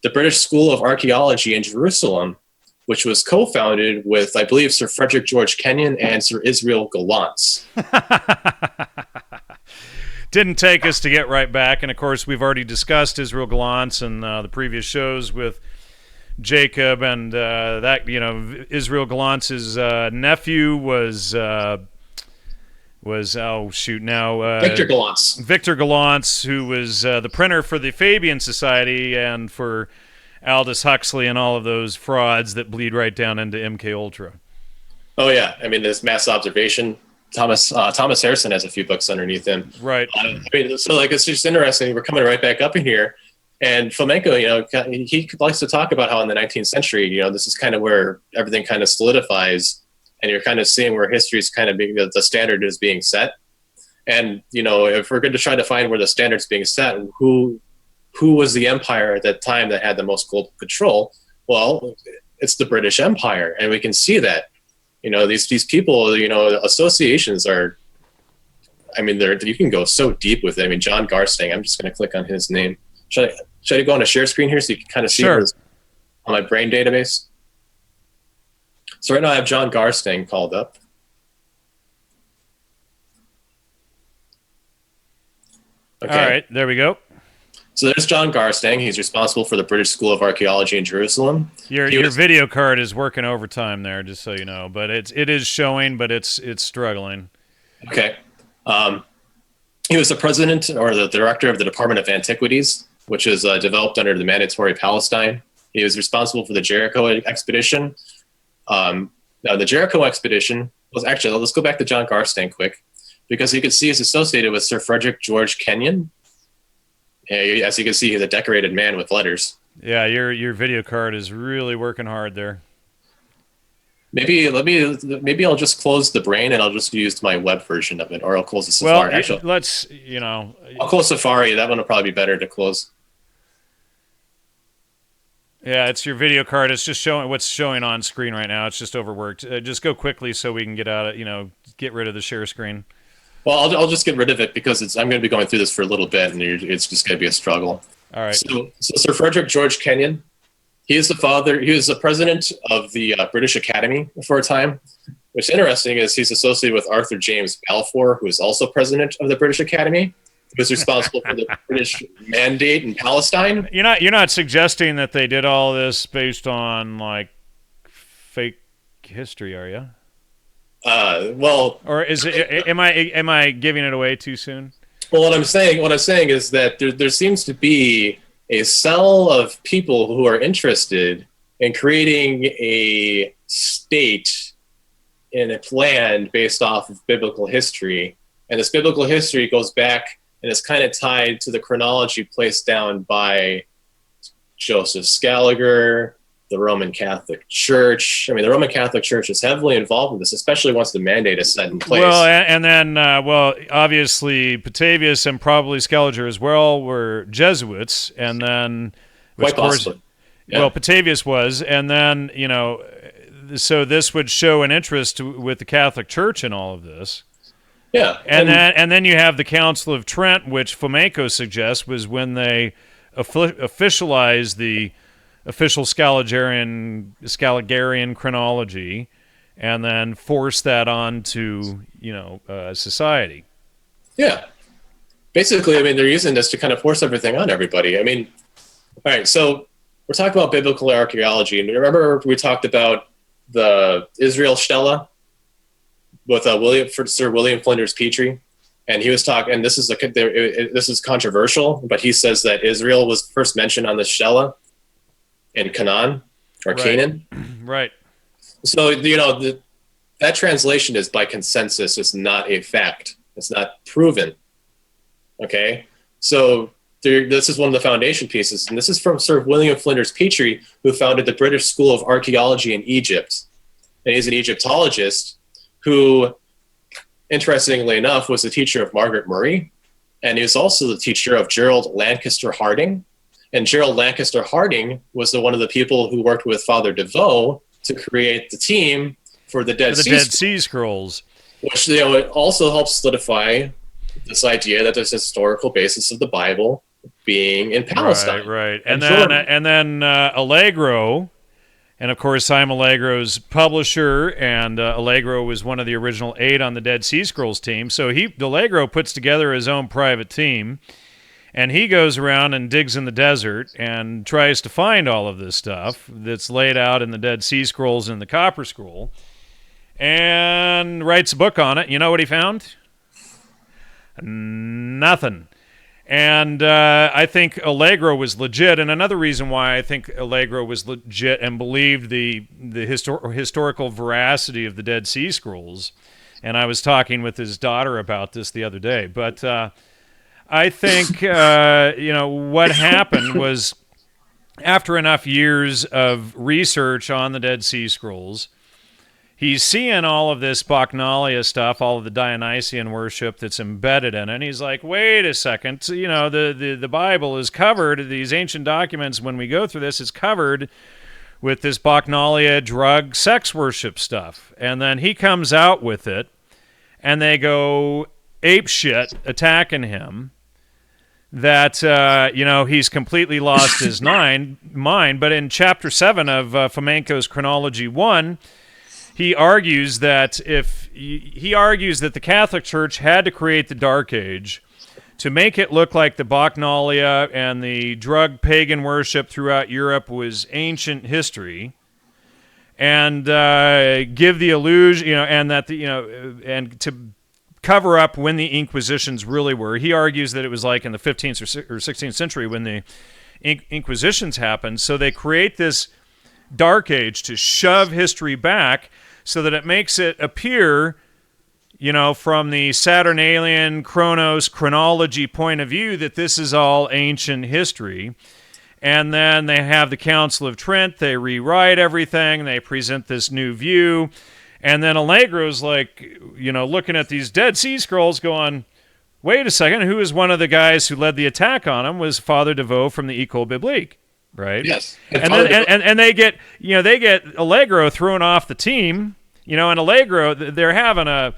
the British School of Archaeology in Jerusalem, which was co-founded with, I believe, Sir Frederic George Kenyon and Sir Israel Gollancz. didn't take us to get right back. And of course, we've already discussed Israel Gollancz in the previous shows with Jacob, and that Israel Gollantz's nephew was Victor Gollancz. Victor Gollancz, who was the printer for the Fabian Society and for Aldous Huxley and all of those frauds that bleed right down into MK Ultra. Oh yeah, I mean, this mass observation. Thomas Harrison has a few books underneath him. Right. So it's just interesting. We're coming right back up in here, and Flamenco, he likes to talk about how in the 19th century, this is kind of where everything kind of solidifies, and you're kind of seeing where history is kind of being the standard is being set. And if we're going to try to find where the standard's being set, who was the empire at that time that had the most global control? Well, it's the British Empire, and we can see that. These people, associations are, you can go so deep with it. I mean, John Garstang, I'm just going to click on his name. Should I go on a share screen here so you can kind of see Sure. On my brain database? So right now I have John Garstang called up. Okay. All right, there we go. So there's John Garstang. He's responsible for the British School of Archaeology in Jerusalem. Your video card is working overtime there, just so you know. But it is showing, but it's struggling. Okay. He was the president or the director of the Department of Antiquities, which is developed under the Mandatory Palestine. He was responsible for the Jericho expedition. Now, the Jericho expedition was actually, let's go back to John Garstang quick, because you can see he's associated with Sir Frederic George Kenyon. As you can see, he's a decorated man with letters. Yeah, your video card is really working hard there. Maybe I'll just close the brain and I'll just use my web version of it, or I'll close the Safari. Well, Actually, I'll close Safari. That one will probably be better to close. Yeah, it's your video card. It's just showing what's showing on screen right now. It's just overworked. Just go quickly so we can get out of, get rid of the share screen. Well, I'll just get rid of it because I'm going to be going through this for a little bit, and it's just going to be a struggle. All right. So Sir Frederic George Kenyon, he is the father. He was the president of the British Academy for a time. What's interesting is he's associated with Arthur James Balfour, who is also president of the British Academy, who is responsible for the British Mandate in Palestine. You're not suggesting that they did all this based on like fake history, are you? Well, or is it? Am I giving it away too soon? Well, what I'm saying is that there seems to be a cell of people who are interested in creating a state in a land based off of biblical history, and this biblical history goes back and is kind of tied to the chronology placed down by Joseph Scaliger, the Roman Catholic Church. I mean, the Roman Catholic Church is heavily involved in this, especially once the mandate is set in place. Well, and then, obviously, Petavius and probably Scaliger as well were Jesuits, and then, quite possibly. Yeah. Well, Petavius was, and then, so this would show an interest with the Catholic Church in all of this. Yeah, and then you have the Council of Trent, which Flamenco suggests was when they officialized the official Scaligerian chronology, and then force that onto society. Yeah, basically, I mean, they're using this to kind of force everything on everybody. I mean, all right, so we're talking about biblical archaeology, and remember we talked about the Israel Stela with Sir William Flinders Petrie, and he was talking, and this is controversial, but he says that Israel was first mentioned on the Stela in Canaan or Canaan. Right. So, that translation is by consensus. It's not a fact. It's not proven. Okay. So this is one of the foundation pieces. And this is from Sir William Flinders Petrie, who founded the British School of Archaeology in Egypt. And he's an Egyptologist who, interestingly enough, was the teacher of Margaret Murray. And he was also the teacher of Gerald Lankester Harding. And Gerald Lankester Harding was one of the people who worked with Father de Vaux to create the team for the Dead Sea Scrolls, which it also helps solidify this idea that there's a historical basis of the Bible being in Palestine. Right. And then Allegro And of course, I'm Allegro's publisher, and Allegro was one of the original 8 on the Dead Sea Scrolls team. So Allegro puts together his own private team, and he goes around and digs in the desert and tries to find all of this stuff that's laid out in the Dead Sea Scrolls and the Copper Scroll, and writes a book on it. You know what he found? Nothing. And I think Allegro was legit, and another reason why I think Allegro was legit and believed the historical veracity of the Dead Sea Scrolls, and I was talking with his daughter about this the other day, but I think what happened was, after enough years of research on the Dead Sea Scrolls, he's seeing all of this Bacchanalia stuff, all of the Dionysian worship that's embedded in it. And he's like, wait a second, the Bible is covered, these ancient documents, when we go through this, is covered with this Bacchanalia drug sex worship stuff. And then he comes out with it, and they go ape shit attacking him, that, he's completely lost his mind. But in Chapter 7 of Fomenko's Chronology 1, he argues that the Catholic Church had to create the Dark Age to make it look like the Bacchanalia and the drug pagan worship throughout Europe was ancient history, and give the illusion, and to cover up when the Inquisitions really were. He argues that it was like in the 15th or 16th century when the Inquisitions happened. So they create this Dark Age to shove history back so that it makes it appear, from the Saturnalian Chronos chronology point of view, that this is all ancient history. And then they have the Council of Trent, they rewrite everything, they present this new view, and then Allegro's like, looking at these Dead Sea Scrolls going, wait a second, who is one of the guys who led the attack on him was Father de Vaux from the École Biblique. Right. Yes. And they get Allegro thrown off the team, and Allegro, they're having a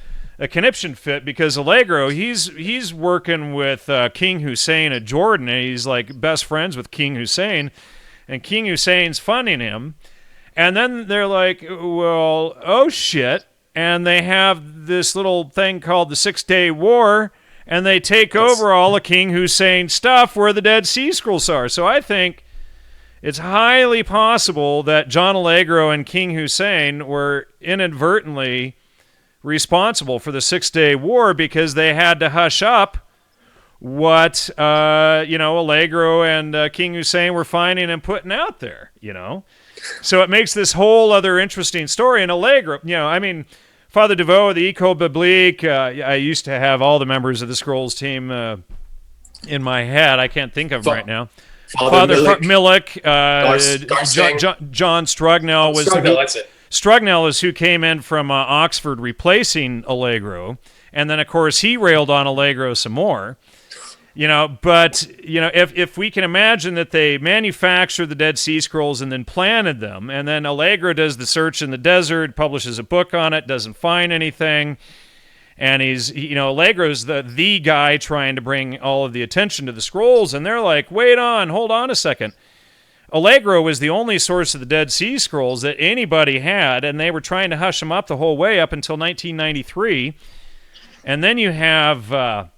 conniption fit because Allegro, he's working with King Hussein of Jordan, and he's like best friends with King Hussein, and King Hussein's funding him. And then they're like, well, oh shit. And they have this little thing called the 6-Day War, and they take over all of King Hussein's stuff where the Dead Sea Scrolls are. So I think it's highly possible that John Allegro and King Hussein were inadvertently responsible for the 6-Day War because they had to hush up what, Allegro and King Hussein were finding and putting out there, So it makes this whole other interesting story. And Allegro, Father de Vaux of the École Biblique, I used to have all the members of the Scrolls team in my head. I can't think of them right now. Father Millick, John Strugnell was Strugnell is who came in from Oxford replacing Allegro, and then of course he railed on Allegro some more. But if we can imagine that they manufactured the Dead Sea Scrolls and then planted them, and then Allegro does the search in the desert, publishes a book on it, doesn't find anything. And Allegro's the guy trying to bring all of the attention to the scrolls, and they're like, hold on a second. Allegro was the only source of the Dead Sea Scrolls that anybody had, and they were trying to hush them up the whole way up until 1993. And then you have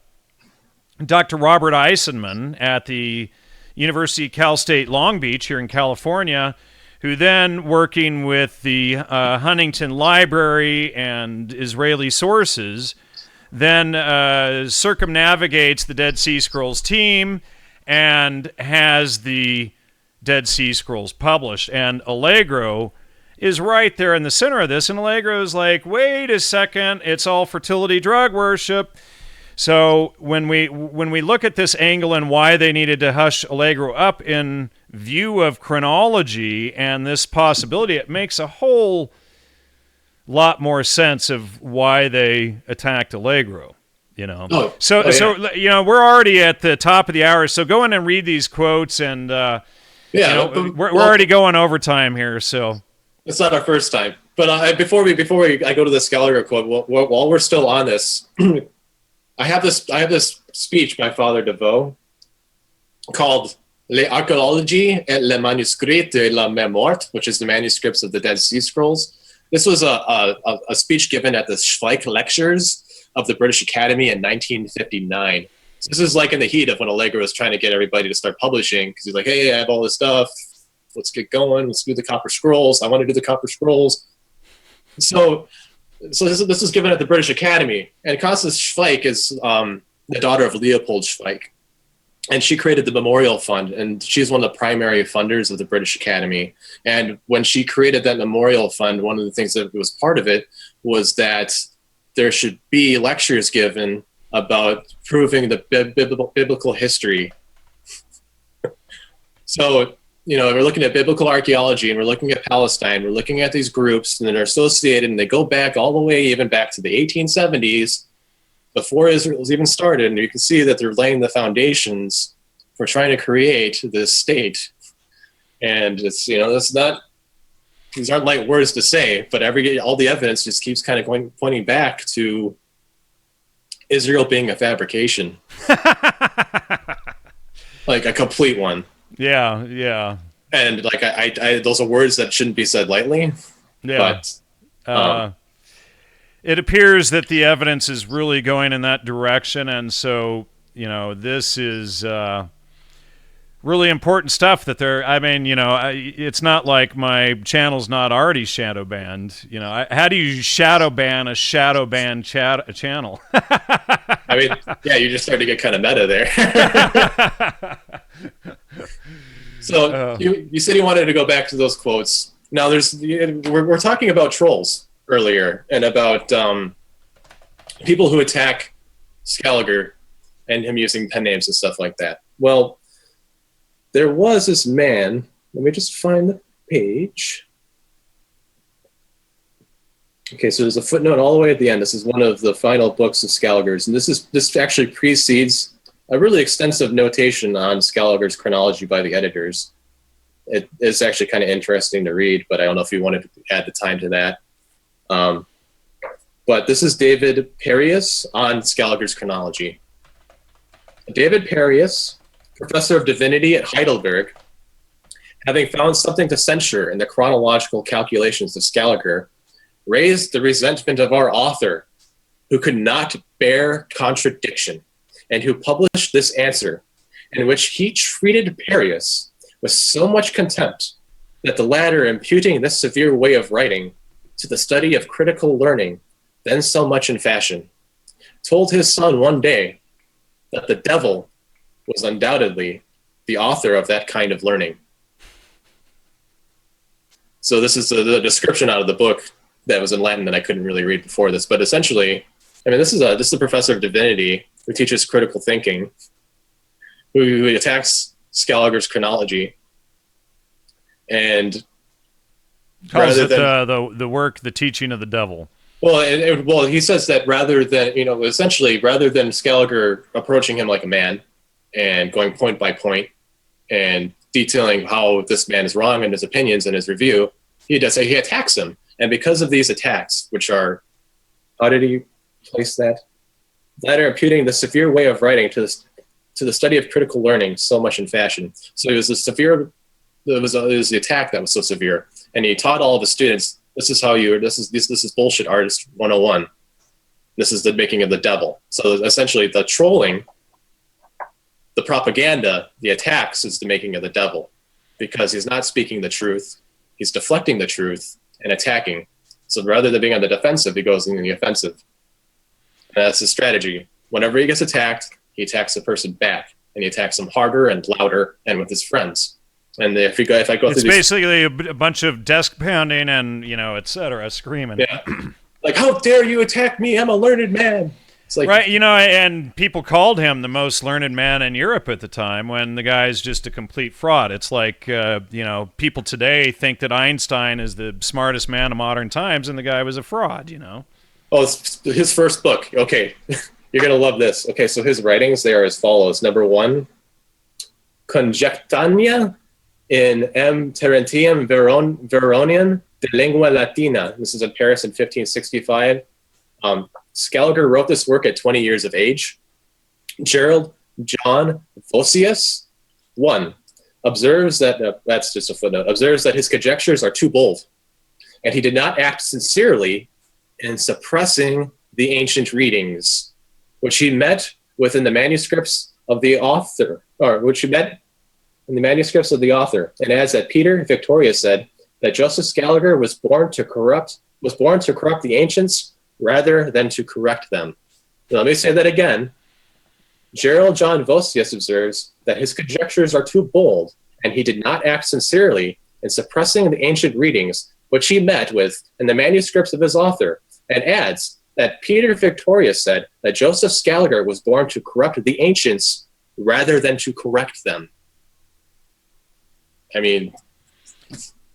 Dr. Robert Eisenman at the University of Cal State Long Beach here in California, who then, working with the Huntington Library and Israeli sources, then circumnavigates the Dead Sea Scrolls team and has the Dead Sea Scrolls published. And Allegro is right there in the center of this, and Allegro's like, wait a second, it's all fertility drug worship. So when we look at this angle and why they needed to hush Allegro up in view of chronology and this possibility, it makes a whole lot more sense of why they attacked Allegro. So we're already at the top of the hour. So go in and read these quotes, and we're already going overtime here. So it's not our first time. But before I go to the Scaliger quote, while we're still on this. I have this speech by Father de Vaux called Archaeology et les manuscrits de la Mer Morte, which is the manuscripts of the Dead Sea Scrolls. This was a speech given at the Schweik Lectures of the British Academy in 1959. So this is like in the heat of when Allegro was trying to get everybody to start publishing, because he's like, hey, I have all this stuff. Let's get going. Let's do the Copper Scrolls. I want to do the Copper Scrolls. So this was given at the British Academy. And Constance Schweik is the daughter of Leopold Schweik. And she created the Memorial Fund, and she's one of the primary funders of the British Academy. And when she created that Memorial Fund, one of the things that was part of it was that there should be lectures given about proving the biblical history. So, we're looking at biblical archaeology, and we're looking at Palestine. We're looking at these groups, and they're associated, and they go back all the way, even back to the 1870s, before Israel was even started. And you can see that they're laying the foundations for trying to create this state. And it's, it's not, these aren't light words to say, but all the evidence just keeps kind of pointing back to Israel being a fabrication. Like a complete one. Yeah. And like I those are words that shouldn't be said lightly. Yeah. But it appears that the evidence is really going in that direction, and so this is really important stuff that it's not like my channel's not already shadow banned. How do you shadow ban a shadow ban channel? I mean, yeah, you just started to get kind of meta there. So you said you wanted to go back to those quotes. Now we're talking about trolls earlier, and about people who attack Scaliger and him using pen names and stuff like that. Well, there was this man, let me just find the page. Okay, so there's a footnote all the way at the end. This is one of the final books of Scaliger's, and this actually precedes a really extensive notation on Scaliger's chronology by the editors. It is actually kind of interesting to read, but I don't know if you wanted to add the time to that. But this is David Perius on Scaliger's chronology. David Perius, professor of divinity at Heidelberg, having found something to censure in the chronological calculations of Scaliger, raised the resentment of our author, who could not bear contradiction, and who published this answer, in which he treated Perius with so much contempt that the latter, imputing this severe way of writing to the study of critical learning, then so much in fashion, told his son one day that the devil was undoubtedly the author of that kind of learning. So this is the description out of the book that was in Latin that I couldn't really read before this, but essentially, this is a professor of divinity who teaches critical thinking, who attacks Scaliger's chronology, and calls it the work, the teaching of the devil. Well, he says that rather than Scaliger approaching him like a man and going point by point and detailing how this man is wrong in his opinions and his review, he attacks him. And because of these attacks, which are, how did he place that? That are imputing the severe way of writing to the study of critical learning so much in fashion. So it was the attack that was so severe. And he taught all of the students, this is bullshit artist 101. This is the making of the devil. So essentially the trolling, the propaganda, the attacks is the making of the devil, because he's not speaking the truth. He's deflecting the truth and attacking. So rather than being on the defensive, he goes in the offensive. And that's his strategy. Whenever he gets attacked, he attacks the person back, and he attacks them harder and louder and with his friends. And if I go through, it's basically a bunch of desk pounding and et cetera, screaming. Yeah, like, how dare you attack me? I'm a learned man. It's like, right, and people called him the most learned man in Europe at the time, when the guy's just a complete fraud. It's like people today think that Einstein is the smartest man of modern times, and the guy was a fraud. Oh, it's his first book. Okay, you're gonna love this. Okay, so his writings, they are as follows. Number 1, Conjectania in M. Terentium Veronian de Lingua Latina. This is in Paris in 1565. Scaliger wrote this work at 20 years of age. Gerald John Vossius. 1. observes that, that's just a footnote, observes that his conjectures are too bold, and he did not act sincerely in suppressing the ancient readings, which he met within the manuscripts of the author, or which he met in the manuscripts of the author, and adds that Peter Victoria said that Joseph Scaliger was born to corrupt the ancients rather than to correct them. Now, let me say that again. Gerald John Vaux observes that his conjectures are too bold, and he did not act sincerely in suppressing the ancient readings, which he met with in the manuscripts of his author, and adds that Peter Victoria said that Joseph Scaliger was born to corrupt the ancients rather than to correct them. I mean,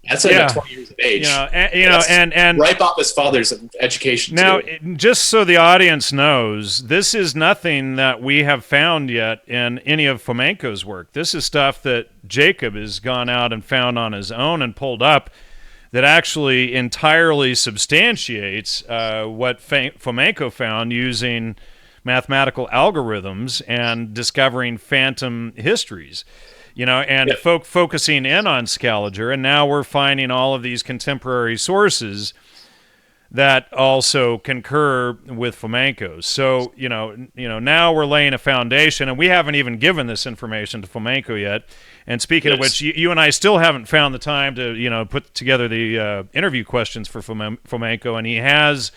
that's like 20 years of age. And right off his father's education. Now, too. Just so the audience knows, this is nothing that we have found yet in any of Fomenko's work. This is stuff that Jacob has gone out and found on his own and pulled up that actually entirely substantiates what Fomenko found using mathematical algorithms and discovering phantom histories. Focusing in on Scaliger, and now we're finding all of these contemporary sources that also concur with Fomenko. So, now we're laying a foundation, and we haven't even given this information to Fomenko yet. And speaking of which, you and I still haven't found the time to, put together the interview questions for Fomenko, and he has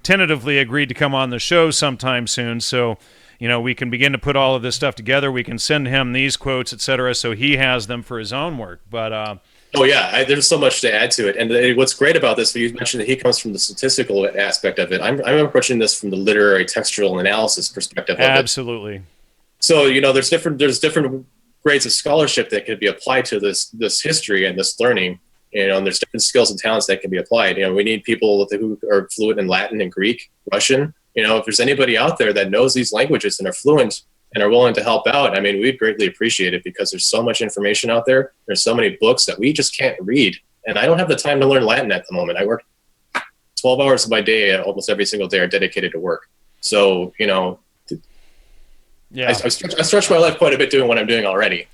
tentatively agreed to come on the show sometime soon. So, we can begin to put all of this stuff together. We can send him these quotes, etc., so he has them for his own work. But there's so much to add to it. And what's great about this, you mentioned that he comes from the statistical aspect of it. I'm approaching this from the literary textual analysis perspective of it. Absolutely. So, there's different grades of scholarship that can be applied to this history and this learning. And there's different skills and talents that can be applied. We need people who are fluent in Latin and Greek, Russian. If there's anybody out there that knows these languages and are fluent and are willing to help out, we'd greatly appreciate it, because there's so much information out there. There's so many books that we just can't read. And I don't have the time to learn Latin at the moment. I work 12 hours of my day, almost every single day, are dedicated to work. So, I stretch my life quite a bit doing what I'm doing already.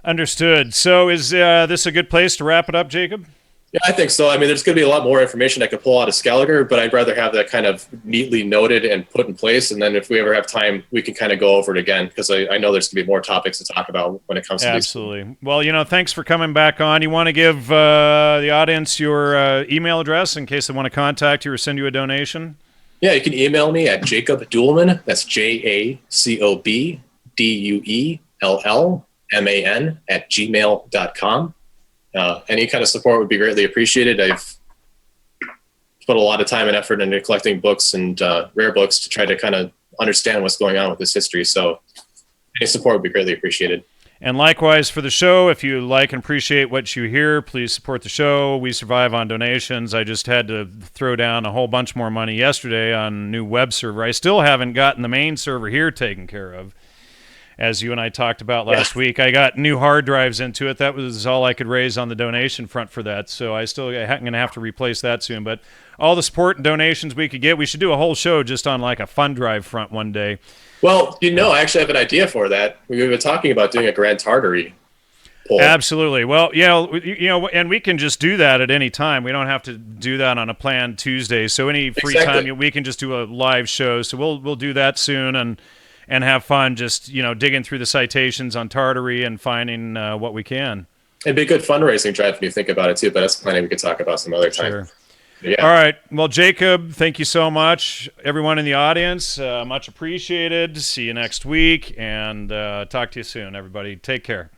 Understood. So is this a good place to wrap it up, Jacob? Yeah, I think so. There's going to be a lot more information I could pull out of Scaliger, but I'd rather have that kind of neatly noted and put in place. And then if we ever have time, we can kind of go over it again, because I know there's going to be more topics to talk about when it comes to Absolutely. These. Well, thanks for coming back on. You want to give the audience your email address in case they want to contact you or send you a donation? Yeah, you can email me at Jacob Duellman. That's JacobDuellman@gmail.com. Any kind of support would be greatly appreciated. I've put a lot of time and effort into collecting books and rare books to try to kind of understand what's going on with this history. So any support would be greatly appreciated. And likewise for the show, if you like and appreciate what you hear, please support the show. We survive on donations. I just had to throw down a whole bunch more money yesterday on a new web server. I still haven't gotten the main server here taken care of. As you and I talked about last week, I got new hard drives into it. That was all I could raise on the donation front for that. So I'm going to have to replace that soon. But all the support and donations we could get, we should do a whole show just on like a fund drive front one day. Well, I actually have an idea for that. We've been talking about doing a Grand Tartary poll. Absolutely. Well, and we can just do that at any time. We don't have to do that on a planned Tuesday. So any free time, we can just do a live show. So we'll do that soon and have fun just, digging through the citations on Tartary and finding what we can. It'd be a good fundraising drive when you think about it, too, but that's plenty we could talk about some other time. Sure. Yeah. All right. Well, Jacob, thank you so much. Everyone in the audience, much appreciated. See you next week, and talk to you soon, everybody. Take care.